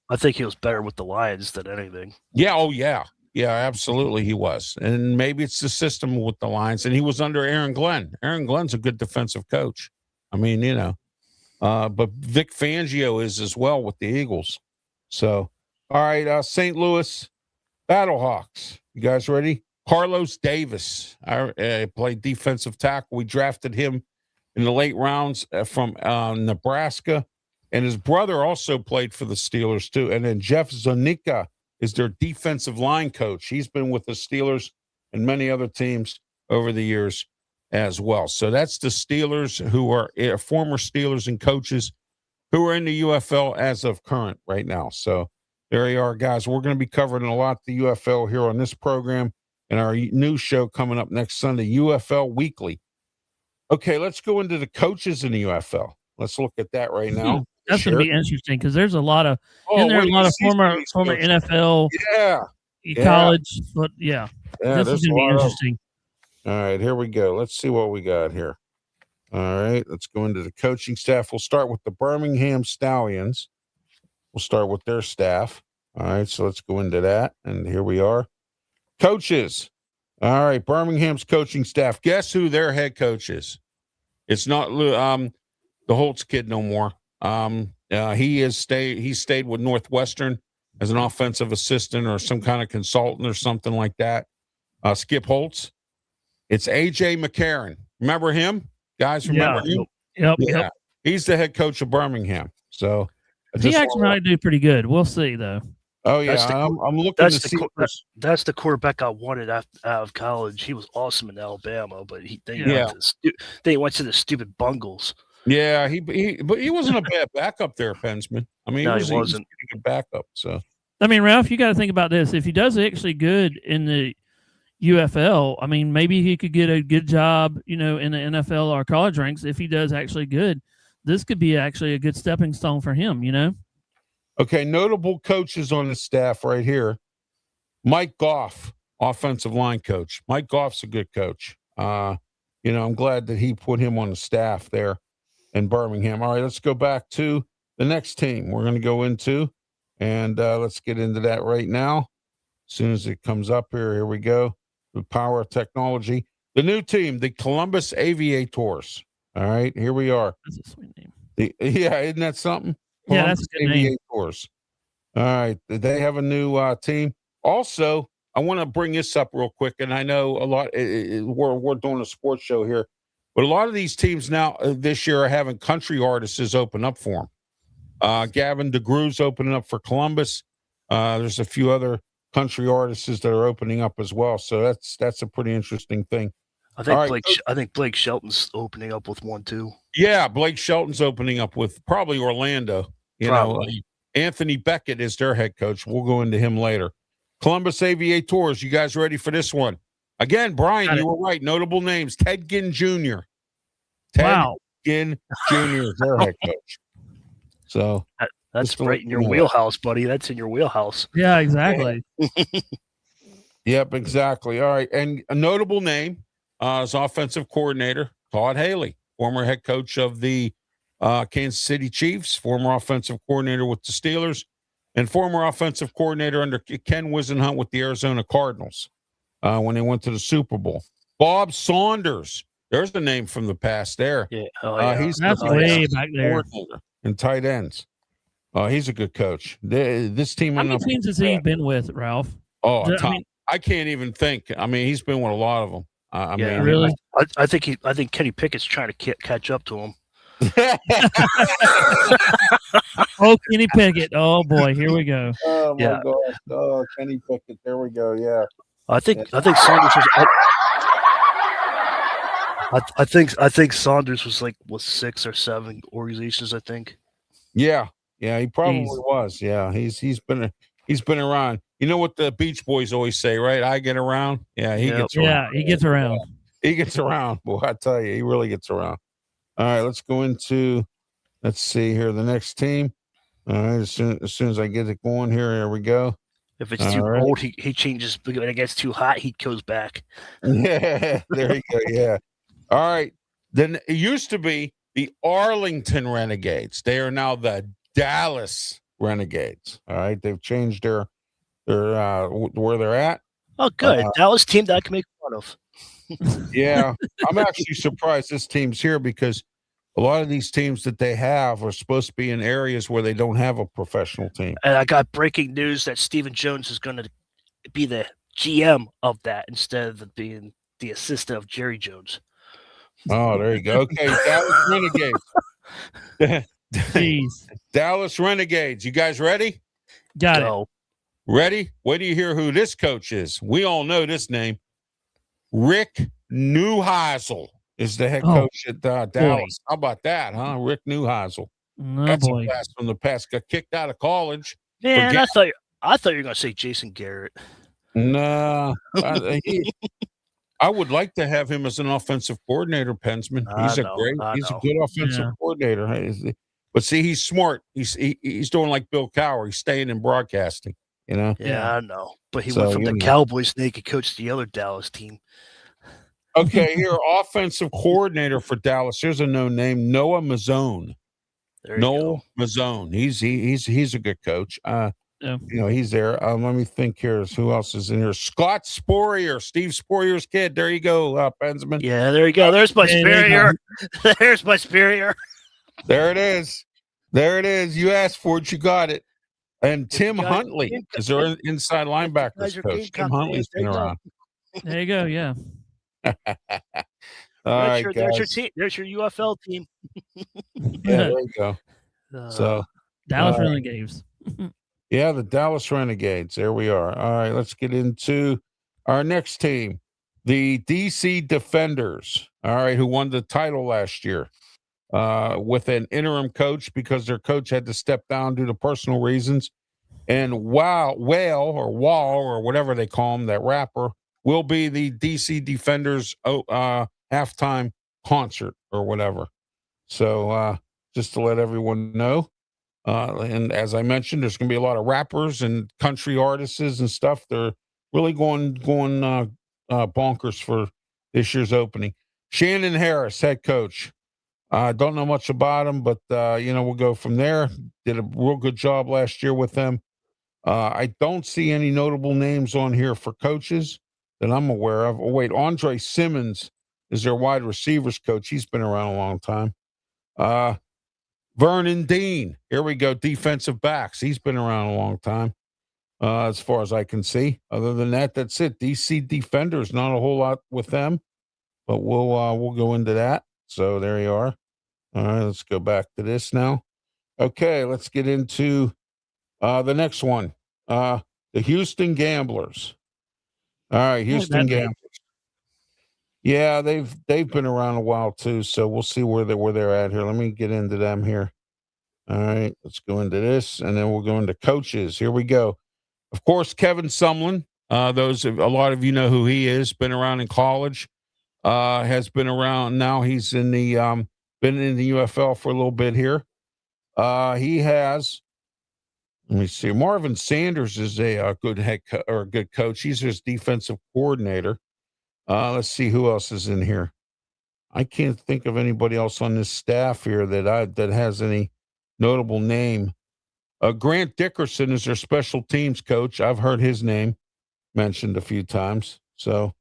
I think he was better with the Lions than anything. Yeah. Oh, yeah. Yeah, absolutely he was. And maybe it's the system with the Lions. And he was under Aaron Glenn. Aaron Glenn's a good defensive coach. I mean, but Vic Fangio is as well with the Eagles. So, all right, St. Louis Battlehawks. You guys ready? Carlos Davis. I played defensive tackle. We drafted him in the late rounds from Nebraska. And his brother also played for the Steelers, too. And then Jeff Zanika is their defensive line coach. He's been with the Steelers and many other teams over the years as well. So that's the Steelers, who are former Steelers and coaches who are in the UFL as of current right now. So there you are, guys. We're going to be covering a lot of the UFL here on this program and our new show coming up next Sunday, UFL Weekly. Okay, let's go into the coaches in the UFL. Let's look at that right now. That's going to be interesting because there's a lot of former NFL, college, but this is going to be interesting. All right, here we go. Let's see what we got here. All right, let's go into the coaching staff. We'll start with the Birmingham Stallions. We'll start with their staff. All right, so let's go into that. And here we are. Coaches. All right, Birmingham's coaching staff. Guess who their head coach is? It's not the Holtz kid no more. He stayed with Northwestern as an offensive assistant or some kind of consultant or something like that. Skip Holtz. It's AJ McCarron. Remember him? Guys, remember him? Yep. He's the head coach of Birmingham. So he actually might do pretty good. We'll see, though. Oh yeah, That's the I'm looking that's to the see. that's the quarterback I wanted out of college. He was awesome in Alabama, but Yeah. they went to the stupid Bungles. Yeah, but he wasn't a bad backup there, Pensman. I mean, No, he he was wasn't. a pretty good backup. So I mean, Ralph, you got to think about this. If he does actually good in the UFL, I mean, maybe he could get a good job, in the NFL or college ranks. If he does actually good, this could be actually a good stepping stone for him. okay, notable coaches on the staff right here. Mike Goff, offensive line coach. Mike Goff's a good coach. I'm glad that he put him on the staff there in Birmingham. All right, let's go back to the next team we're going to go into, and let's get into that right now. As soon as it comes up here we go. The power of technology. The new team, the Columbus Aviators. All right, here we are. That's a sweet name. Isn't that something? Yeah, that's a good name. Aviators. All right, they have a new team. Also, I want to bring this up real quick, and I know a lot. We're doing a sports show here, but a lot of these teams now this year are having country artists open up for them. Gavin DeGrew's opening up for Columbus. There's a few other country artists that are opening up as well, so that's a pretty interesting thing. I think Blake Shelton's opening up with one too. Yeah, Blake Shelton's opening up with probably Orlando. Anthony Beckett is their head coach. We'll go into him later. Columbus Aviators, you guys ready for this one? Again, Brian, you were right. Notable names. Ted Ginn Jr. Ginn Jr. is their head coach. So that's right in your wheelhouse, buddy. That's in your wheelhouse. Yeah, exactly. Yep, exactly. All right. And a notable name is offensive coordinator Todd Haley, former head coach of the Kansas City Chiefs, former offensive coordinator with the Steelers, and former offensive coordinator under Ken Wisenhunt with the Arizona Cardinals when they went to the Super Bowl. Bob Saunders, there's the name from the past there. Yeah, he's way back there. And tight ends. He's a good coach. This team. How many teams has he been with, Ralph? I can't even think. I mean, he's been with a lot of them. I mean, really? I think Kenny Pickett's trying to catch up to him. Oh, Kenny Pickett. Oh boy, here we go. Oh my gosh. Oh, Kenny Pickett. There we go. Yeah. I think Saunders was. I think Saunders was like 6 or 7 organizations. I think. Yeah, he probably was. Yeah, he's been around. You know what the Beach Boys always say, right? I get around. Yeah, he gets around. Yeah, he gets around. He gets around. Boy, I tell you, he really gets around. All right, let's go into. Let's see here. The next team. All right, as soon as I get it going here we go. If it's too cold, he changes. When it gets too hot, he goes back. Yeah, there you go. Yeah. All right. Then it used to be the Arlington Renegades. They are now the Dallas Renegades. All right. They've changed their where they're at. Oh, good. Dallas team that I can make fun of. Yeah. I'm actually surprised this team's here because a lot of these teams that they have are supposed to be in areas where they don't have a professional team. And I got breaking news that Stephen Jones is going to be the GM of that instead of being the assistant of Jerry Jones. Oh, there you go. Okay, Dallas Renegades. Jeez. Dallas Renegades. You guys ready? Got it. Ready? Wait till you hear who this coach is. We all know this name. Rick Neuheisel is the head coach at Dallas. Boy. How about that, huh? Rick Neuheisel. Oh, That's boy. a blast from the past. Got kicked out of college. Man, I thought you were going to say Jason Garrett. No. I would like to have him as an offensive coordinator, Pensman. He's a good offensive coordinator. But see, he's smart. He's doing like Bill Cowher. He's staying in broadcasting, you know? Yeah, I know. But he went from the Cowboys and he could coach the other Dallas team. Okay, here, offensive coordinator for Dallas. Here's a known name, Noah Mazzone. Mazzone. He's a good coach. You know, he's there. Let me think here. Who else is in here? Scott Spurrier, Steve Spurrier's kid. There you go, Benjamin. Yeah, there you go. There's my Spurrier. There's my Spurrier. There it is. There it is. You asked for it, you got it. And Tim Huntley is their inside linebackers coach. Tim Huntley's been around. There you go. Yeah. All right, there's your team. There's your UFL team. Yeah, there you go. So Dallas Renegades. Yeah, the Dallas Renegades. There we are. All right, let's get into our next team, the DC Defenders. All right, who won the title last year with an interim coach because their coach had to step down due to personal reasons. And Whale or Wall or whatever they call him, that rapper, will be the DC Defenders halftime concert or whatever. So just to let everyone know. And as I mentioned, there's going to be a lot of rappers and country artists and stuff. They're really going bonkers for this year's opening. Shannon Harris, head coach. I don't know much about him, but we'll go from there. Did a real good job last year with them. I don't see any notable names on here for coaches that I'm aware of. Oh, wait, Andre Simmons is their wide receivers coach. He's been around a long time. Vernon Dean, here we go, defensive backs. He's been around a long time, as far as I can see. Other than that, that's it. DC Defenders, not a whole lot with them, but we'll go into that. So there you are. All right, let's go back to this now. Okay, let's get into the next one. The Houston Gamblers. All right, Houston Gamblers. Yeah, they've been around a while too, so we'll see where they're at here. Let me get into them here. All right, let's go into this, and then we'll go into coaches. Here we go. Of course, Kevin Sumlin. A lot of you know who he is. Been around in college. Has been around. Now he's in the been in the UFL for a little bit here. He has. Let me see. Marvin Sanders is a good good coach. He's his defensive coordinator. Let's see who else is in here. I can't think of anybody else on this staff here that has any notable name. Grant Dickerson is their special teams coach. I've heard his name mentioned a few times. So,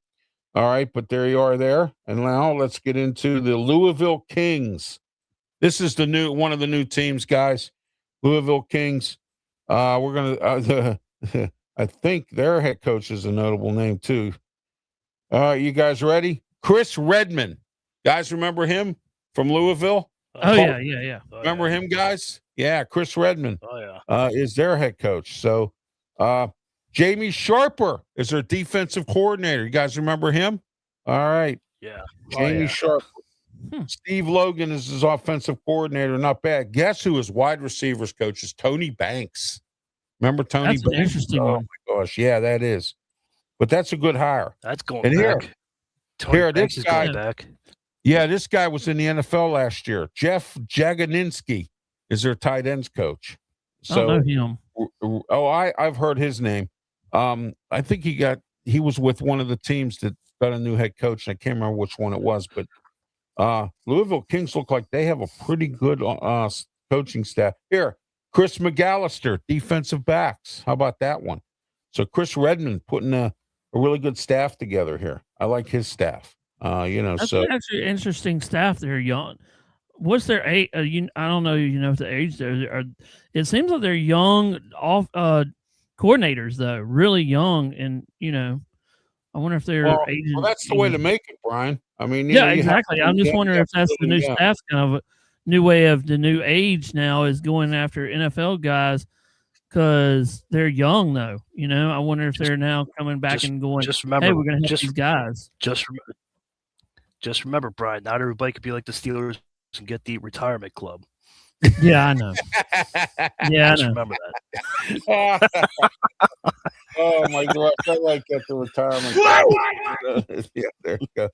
all right, but there you are there. And now let's get into the Louisville Kings. This is one of the new teams, guys. Louisville Kings. We're gonna. I think their head coach is a notable name too. All right, you guys ready? Chris Redman. Guys, remember him from Louisville? Oh, yeah. Remember him, guys? Yeah, Chris Redman. Oh, yeah. Is their head coach. So, Jamie Sharper is their defensive coordinator. You guys remember him? All right. Yeah. Jamie Sharper. Steve Logan is his offensive coordinator. Not bad. Guess who his wide receivers coach is? Tony Banks. Remember Tony Banks? Banks? An interesting one. My gosh. Yeah, that is. But that's a good hire. That's going back. Tony Banks is going back. Yeah, this guy was in the NFL last year. Jeff Jaganinsky is their tight ends coach. So, I know him. I've heard his name. I think he was with one of the teams that got a new head coach, and I can't remember which one it was, but Louisville Kings look like they have a pretty good coaching staff. Here, Chris McAllister, defensive backs. How about that one? So Chris Redmond putting a really good staff together here. I like his staff. That's actually an interesting staff. They're young. What's their age? I don't know. If the age there. It seems like they're young coordinators though, really young, and I wonder if they're ages. Well, that's the way to make it, Brian. I mean, exactly. I'm just wondering if that's the new staff's kind of a new way of the new age now is going after NFL guys because they're young though. I wonder if they're now coming back and going. Just remember, hey, we're going to help these guys. Just remember, Brian. Not everybody could be like the Steelers and get the retirement club. Yeah, I know. Yeah, I know. Remember that. Oh my gosh, I like that, the retirement club. Yeah, there you go.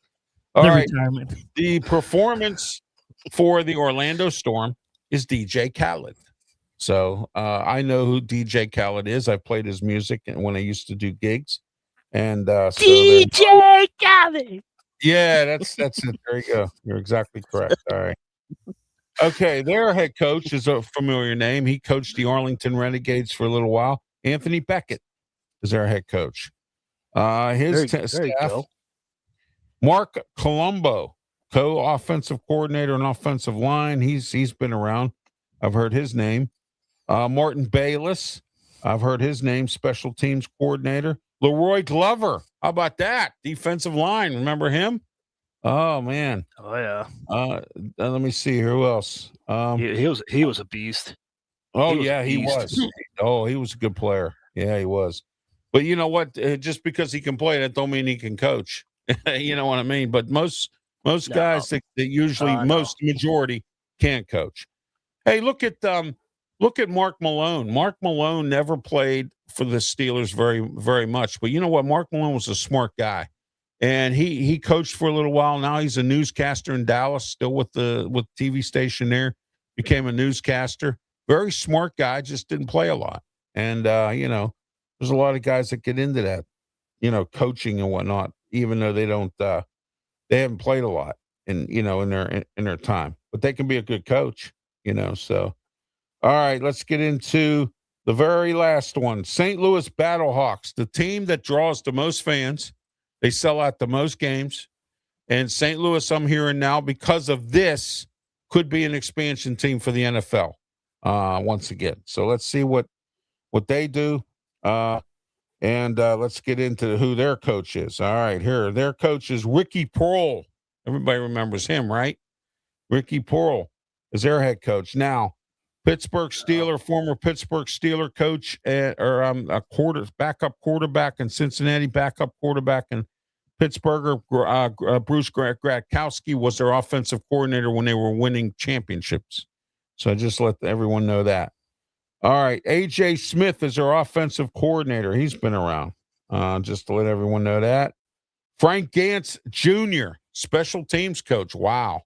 All right. Retirement. The performance for the Orlando Storm is DJ Khaled. So I know who DJ Khaled is. I played his music when I used to do gigs. And DJ Khaled. Yeah, that's it. There you go. You're exactly correct. All right. Okay, their head coach is a familiar name. He coached the Arlington Renegades for a little while. Anthony Beckett is their head coach. His staff, Mark Colombo, co-offensive coordinator and offensive line. He's been around. I've heard his name. Martin Bayless, I've heard his name, special teams coordinator. Leroy Glover, how about that? Defensive line, remember him? Oh man. Oh yeah. Let me see who else. He was a beast. Oh yeah, he was. Oh, he was a good player. Yeah, he was. But you know what? Just because he can play, that don't mean he can coach. You know what I mean? But most No, guys that usually no. majority can't coach. Hey, look at Mark Malone. Mark Malone never played for the Steelers very much. But you know what? Mark Malone was a smart guy. And he coached for a little while. Now he's a newscaster in Dallas, still with TV station there. Became a newscaster. Very smart guy, just didn't play a lot. And you know, there's a lot of guys that get into that, you know, coaching and whatnot, even though they haven't played a lot in their time. But they can be a good coach, you know. So all right, let's get into the very last one. St. Louis Battlehawks, the team that draws the most fans. They sell out the most games. And St. Louis, I'm hearing now, because of this, could be an expansion team for the NFL once again. So let's see what they do. And let's get into who their coach is. All right, here. Their coach is Ricky Pearl. Everybody remembers him, right? Ricky Pearl is their head coach. Now, Pittsburgh Steeler, former Pittsburgh Steeler coach, backup quarterback in Cincinnati, backup quarterback in Pittsburgh. Bruce Gradkowski was their offensive coordinator when they were winning championships. So just let everyone know that. All right, A.J. Smith is their offensive coordinator. He's been around. Just to let everyone know that. Frank Gantz Jr., special teams coach. Wow,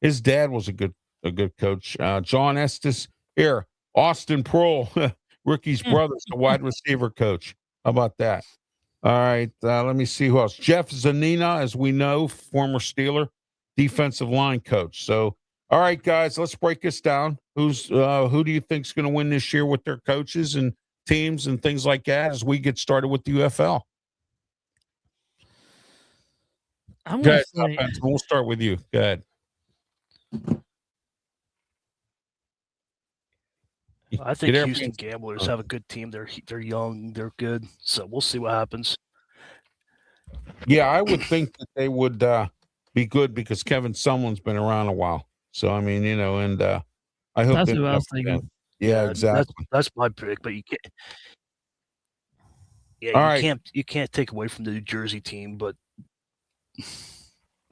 his dad was a good coach. John Estes here. Austin Prohl, Ricky's brother, the wide receiver coach. How about that? All right. Let me see who else. Jeff Zanina, as we know, former Steeler, defensive line coach. So, all right, guys, let's break this down. Who do you think's going to win this year with their coaches and teams and things like that as we get started with the UFL? I'm going to say, we'll start with you. Go ahead. I think Houston Gamblers have a good team. They're young, they're good. So we'll see what happens. Yeah, I would think that they would be good because Kevin Sumlin's been around a while. So I mean, you know, and I hope that's what I was thinking. Yeah, exactly. That's my pick, but you can't. Yeah, you can't take away from the New Jersey team, but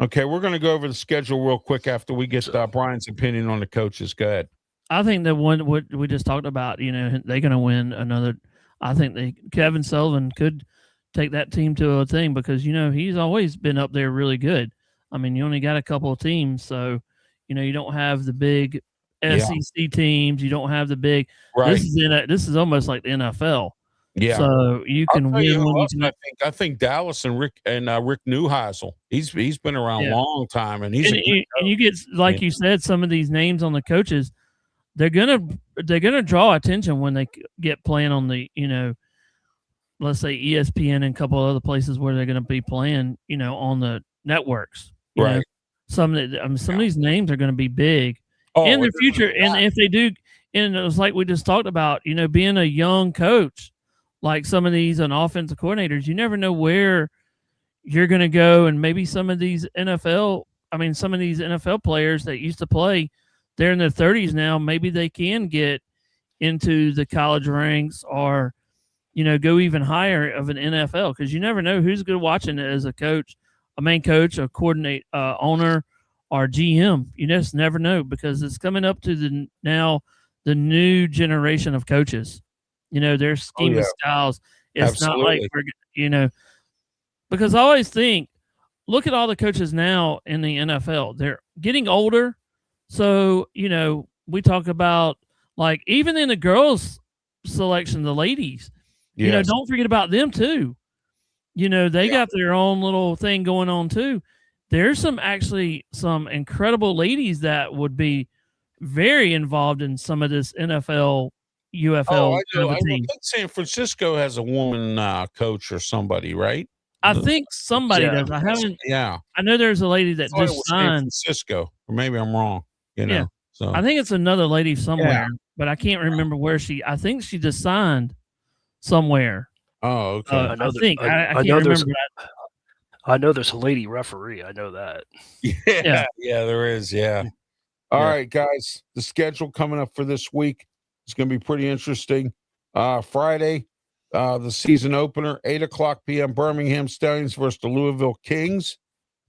okay, we're going to go over the schedule real quick after we get Brian's opinion on the coaches. Go ahead. I think that what we just talked about, you know, they're going to win another. I think Kevin Sullivan could take that team to a thing because, you know, he's always been up there really good. I mean, you only got a couple of teams, so, you know, you don't have the big SEC teams. You don't have the big. Right. This is almost like the NFL. Yeah. So you can win. I think Dallas and Rick Neuheisel. He's been around a long time, and you get, like you said, some of these names on the coaches. They're gonna draw attention when they get playing on the, you know, let's say ESPN and a couple of other places where they're gonna be playing, you know, on the networks. Right. Know, some of these names are gonna be big in the future, and if they do, and it was like we just talked about, you know, being a young coach, like some of these offensive coordinators, you never know where you're gonna go, and maybe some of these NFL players that used to play. They're in their 30s now. Maybe they can get into the college ranks or, you know, go even higher of an NFL because you never know who's good watching it as a coach, a main coach, a coordinate, owner, or GM. You just never know because it's coming up to the new generation of coaches. You know, their scheme styles. It's Absolutely. not like you know, because I always think, look at all the coaches now in the NFL. They're getting older. So, you know, we talk about, like, even in the girls' selection, the ladies, you know, don't forget about them too. You know, they got their own little thing going on too. There's some incredible ladies that would be very involved in some of this NFL, UFL. I think San Francisco has a woman coach or somebody, right? I think somebody does. I haven't. Yeah. I know there's a lady that just signed. San Francisco, or maybe I'm wrong. You know, so I think it's another lady somewhere, but I can't remember where I think she just signed somewhere. Oh, okay. I can't remember that. I know there's a lady referee. I know that. Yeah, there is. Yeah. All right, guys. The schedule coming up for this week is going to be pretty interesting. Friday, the season opener, 8:00 p.m. Birmingham Stallions versus the Louisville Kings.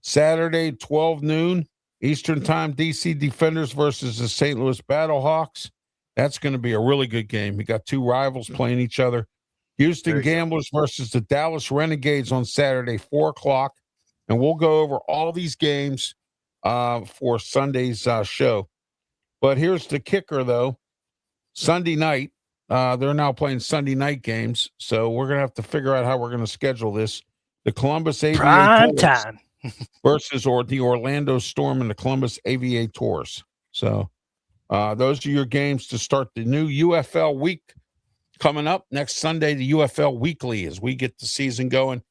Saturday, 12 noon Eastern Time, DC Defenders versus the St. Louis Battlehawks. That's going to be a really good game. We got two rivals playing each other. Houston Gamblers versus the Dallas Renegades on Saturday, 4:00. And we'll go over all these games for Sunday's show. But here's the kicker, though. Sunday night, they're now playing Sunday night games, so we're going to have to figure out how we're going to schedule this. The Columbus Aviators versus the Orlando Storm and the Columbus Aviators. So those are your games to start the new UFL week coming up. Next Sunday, the UFL Weekly, as we get the season going.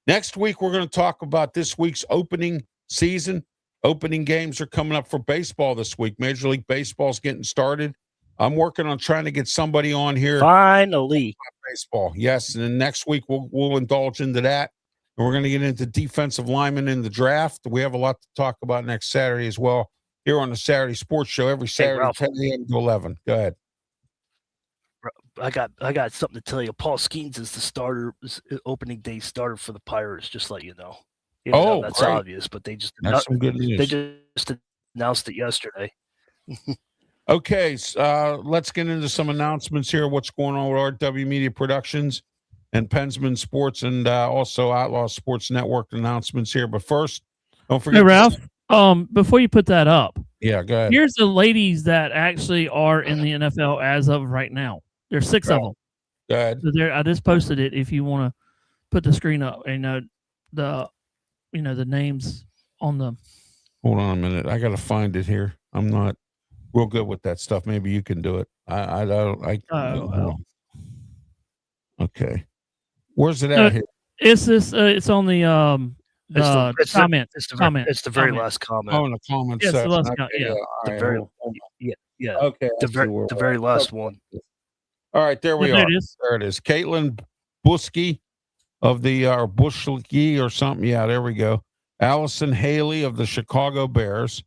Next week, we're going to talk about this week's opening season. Opening games are coming up for baseball this week. Major League Baseball's getting started. I'm working on trying to get somebody on here. Finally. Baseball, yes. And then next week, we'll indulge into that. And we're going to get into defensive linemen in the draft. We have a lot to talk about next Saturday as well here on the Saturday Sports Show every Saturday, Ralph, 10 a.m. to 11. Go ahead. I got something to tell you. Paul Skeens is the starter, opening day starter for the Pirates. Just let you know. That's great. Obvious, but they just some good news. They just announced it yesterday. Okay, let's get into some announcements here. What's going on with RW Media Productions and Pensman Sports, and also Outlaw Sports Network announcements here. But first, don't forget. Hey, Ralph. Before you put that up, yeah, go ahead. Here's the ladies that actually are in the NFL as of right now. There's 6 of them. Go ahead. So I just posted it. If you want to put the screen up, and the names on them. Hold on a minute. I got to find it here. I'm not real good with that stuff. Maybe you can do it. I don't. Okay. Where's it at here? It's this. It's on the comment. It's the very last comment. Oh, in the comment yes, section. The very Okay. The very last one. All right, there we are. There it is. Caitlin Buskey of the Bushki or something. Yeah, there we go. Allison Haley of the Chicago Bears.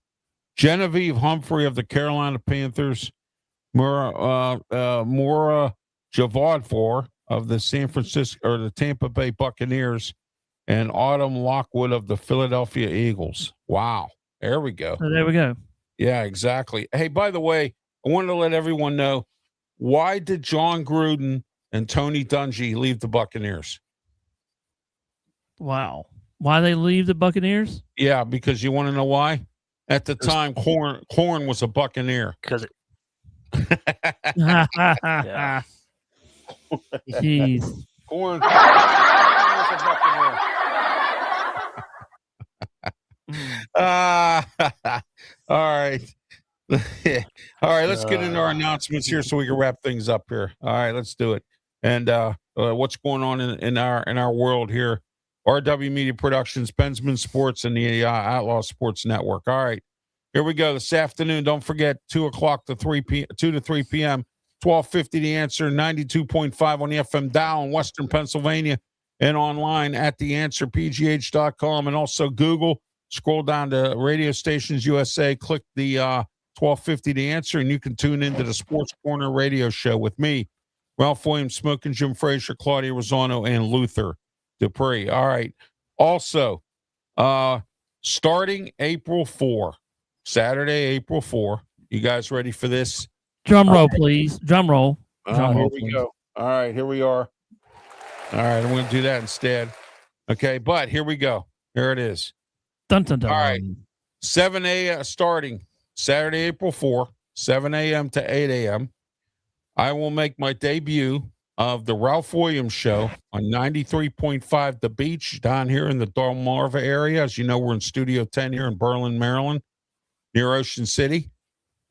Genevieve Humphrey of the Carolina Panthers. Maura Javadfor of the San Francisco or the Tampa Bay Buccaneers, and Autumn Lockwood of the Philadelphia Eagles. Wow. There we go. So there we go. Yeah, exactly. Hey, by the way, I wanted to let everyone know, why did John Gruden and Tony Dungy leave the Buccaneers? Wow. Why they leave the Buccaneers? Yeah, because you want to know why? At the time, Corn was a Buccaneer. Because Jeez. Corn was a Buccaneer. All right. All right, let's get into our announcements here so we can wrap things up here. All right, let's do it. And what's going on in our world here? RW Media Productions, Pensman Sports, and the Outlaw Sports Network. All right, here we go. This afternoon, don't forget 2 to 3 p.m. 1250 The Answer, 92.5 on the FM dial in Western Pennsylvania, and online at theanswerpgh.com, and also Google. Scroll down to Radio Stations USA, click the 1250 The Answer, and you can tune into the Sports Corner radio show with me, Ralph Williams, Smoking Jim Frazier, Claudia Rosano, and Luther Dupree. All right. Also, starting April 4, Saturday, April 4. You guys ready for this? Drum roll, please. Drum roll. Here we go. All right, here we are. All right, I'm going to do that instead. Okay, but here we go. Here it is. Dun, dun, dun. All right, 7 a.m. starting Saturday, April 4, 7 a.m. to 8 a.m. I will make my debut of the Ralph Williams Show on 93.5 The Beach down here in the Delmarva area. As you know, we're in Studio 10 here in Berlin, Maryland, near Ocean City.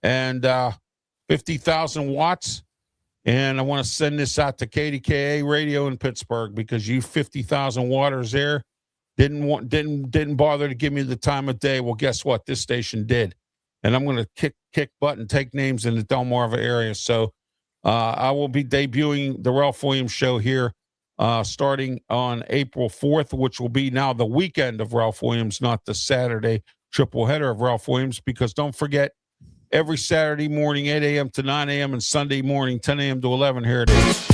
And 50,000 watts. And I want to send this out to KDKA Radio in Pittsburgh, because you 50,000 watters there didn't bother to give me the time of day. Well, guess what? This station did. And I'm going to kick butt and take names in the Delmarva area. So I will be debuting the Ralph Williams Show here starting on April 4th, which will be now the weekend of Ralph Williams, not the Saturday triple header of Ralph Williams, because don't forget, every Saturday morning, 8 a.m. to 9 a.m., and Sunday morning, 10 a.m. to 11. Here it is.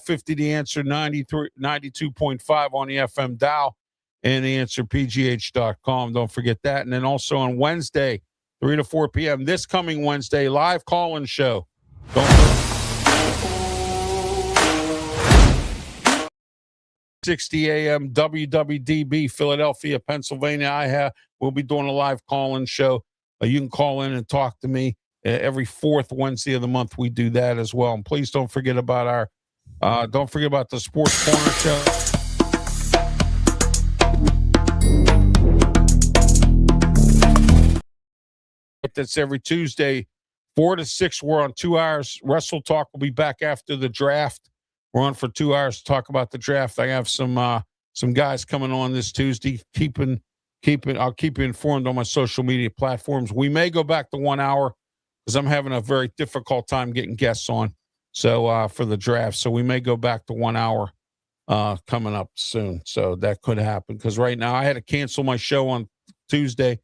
50 The Answer, 92.5 on the FM dial, and the answer pgh.com. Don't forget that. And then also on Wednesday, 3 to 4 p.m., this coming Wednesday, live call-in show. Don't forget. 60 a.m. WWDB, Philadelphia, Pennsylvania. We'll be doing a live call-in show. You can call in and talk to me every fourth Wednesday of the month. We do that as well. And please don't forget about the Sports Corner show. That's every Tuesday, 4 to 6. We're on 2 hours. Wrestle Talk will be back after the draft. We're on for 2 hours to talk about the draft. I have some guys coming on this Tuesday. I'll keep you informed on my social media platforms. We may go back to 1 hour because I'm having a very difficult time getting guests on. So for the draft, so we may go back to 1 hour coming up soon. So that could happen because right now I had to cancel my show on Tuesday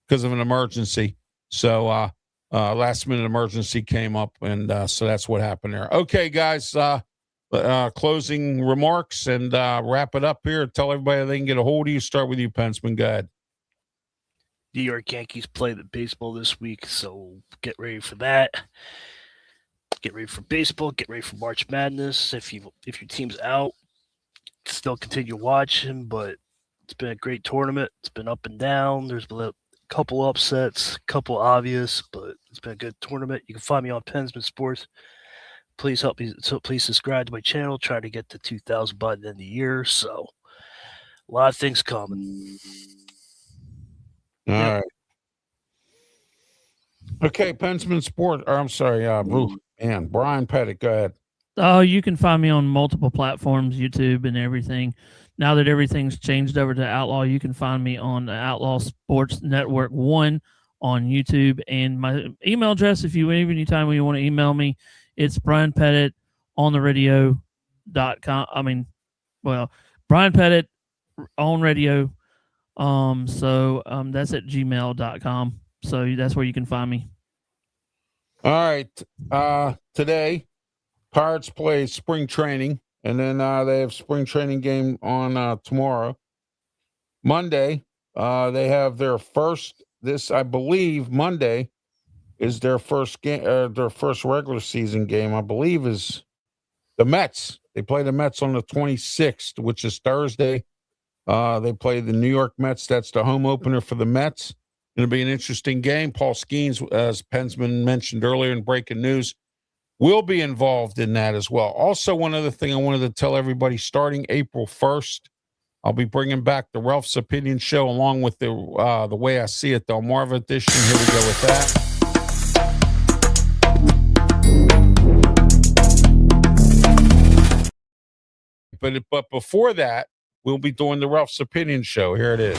because of an emergency. So last minute emergency came up, and so that's what happened there. Okay, guys. Closing remarks and wrap it up here. Tell everybody they can get a hold of you. Start with you, Pensman. Go ahead. New York Yankees play the baseball this week, so get ready for that. Get ready for baseball. Get ready for March Madness. If your team's out, still continue watching, but it's been a great tournament. It's been up and down. There's been a couple upsets, couple obvious, but it's been a good tournament. You can find me on Pensman Sports. Please help me. So please subscribe to my channel. Try to get to 2,000 by the end of the year. So a lot of things coming. All right. Okay, Pensman Sport. Or I'm sorry, Brian Pettit. Go ahead. Oh, you can find me on multiple platforms, YouTube and everything. Now that everything's changed over to Outlaw, you can find me on the Outlaw Sports Network 1 on YouTube. And my email address, if you anytime when you want to email me, it's Brian Pettit on the radio.com. Brian Pettit on radio. That's at gmail.com. So that's where you can find me. All right. Today, Pirates play spring training, and then they have spring training game on tomorrow. Monday, they have their first, I believe Monday is their first game, their first regular season game, I believe, is the Mets. They play the Mets on the 26th, which is Thursday. They play the New York Mets. That's the home opener for the Mets. It'll be an interesting game. Paul Skeens, as Pensman mentioned earlier in breaking news, will be involved in that as well. Also, one other thing I wanted to tell everybody, starting April 1st, I'll be bringing back the Ralph's Opinion Show along with the Way I See It, the Marva edition. Here we go with that. But before that, we'll be doing the Ralph's Opinion Show. Here it is.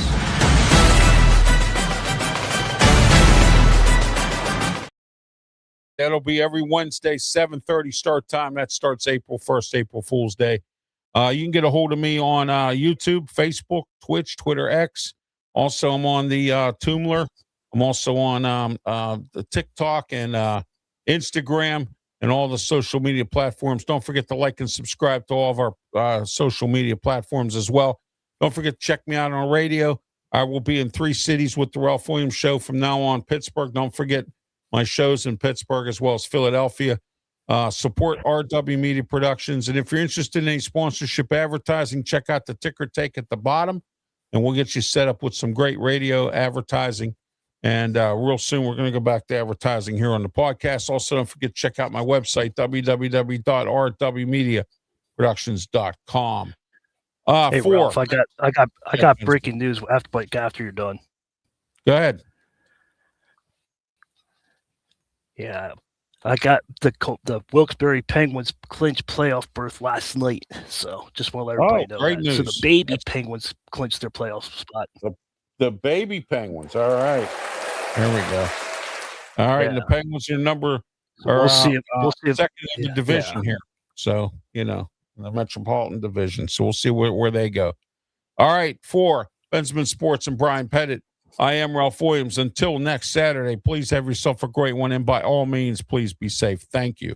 That'll be every Wednesday, 7:30 start time. That starts April 1st, April Fool's Day. You can get a hold of me on YouTube, Facebook, Twitch, Twitter, X. Also, I'm on the Tumblr. I'm also on the TikTok and Instagram and all the social media platforms. Don't forget to like and subscribe to all of our social media platforms as well. Don't forget to check me out on radio. I will be in 3 cities with the Ralph Willams Show from now on. Pittsburgh. Don't forget my shows in Pittsburgh as well as Philadelphia. Support RW Media Productions. And if you're interested in any sponsorship advertising, check out the ticker take at the bottom, and we'll get you set up with some great radio advertising. And real soon, we're going to go back to advertising here on the podcast. Also, don't forget to check out my website, www.rwmediaproductions.com. Hey, Ralph, I got breaking news after you're done. Go ahead. Yeah, I got the Wilkes-Barre Penguins clinch playoff berth last night. So just want to let everybody know great that. news. So the baby Penguins clinched their playoff spot. The baby Penguins. All right. There we go. All right. Yeah. And the Penguins are we'll see if second in the division here. So, the Metropolitan Division. So we'll see where they go. All right. For Pensman Sports and Brian Pettit, I am Ralph Williams. Until next Saturday, please have yourself a great one. And by all means, please be safe. Thank you.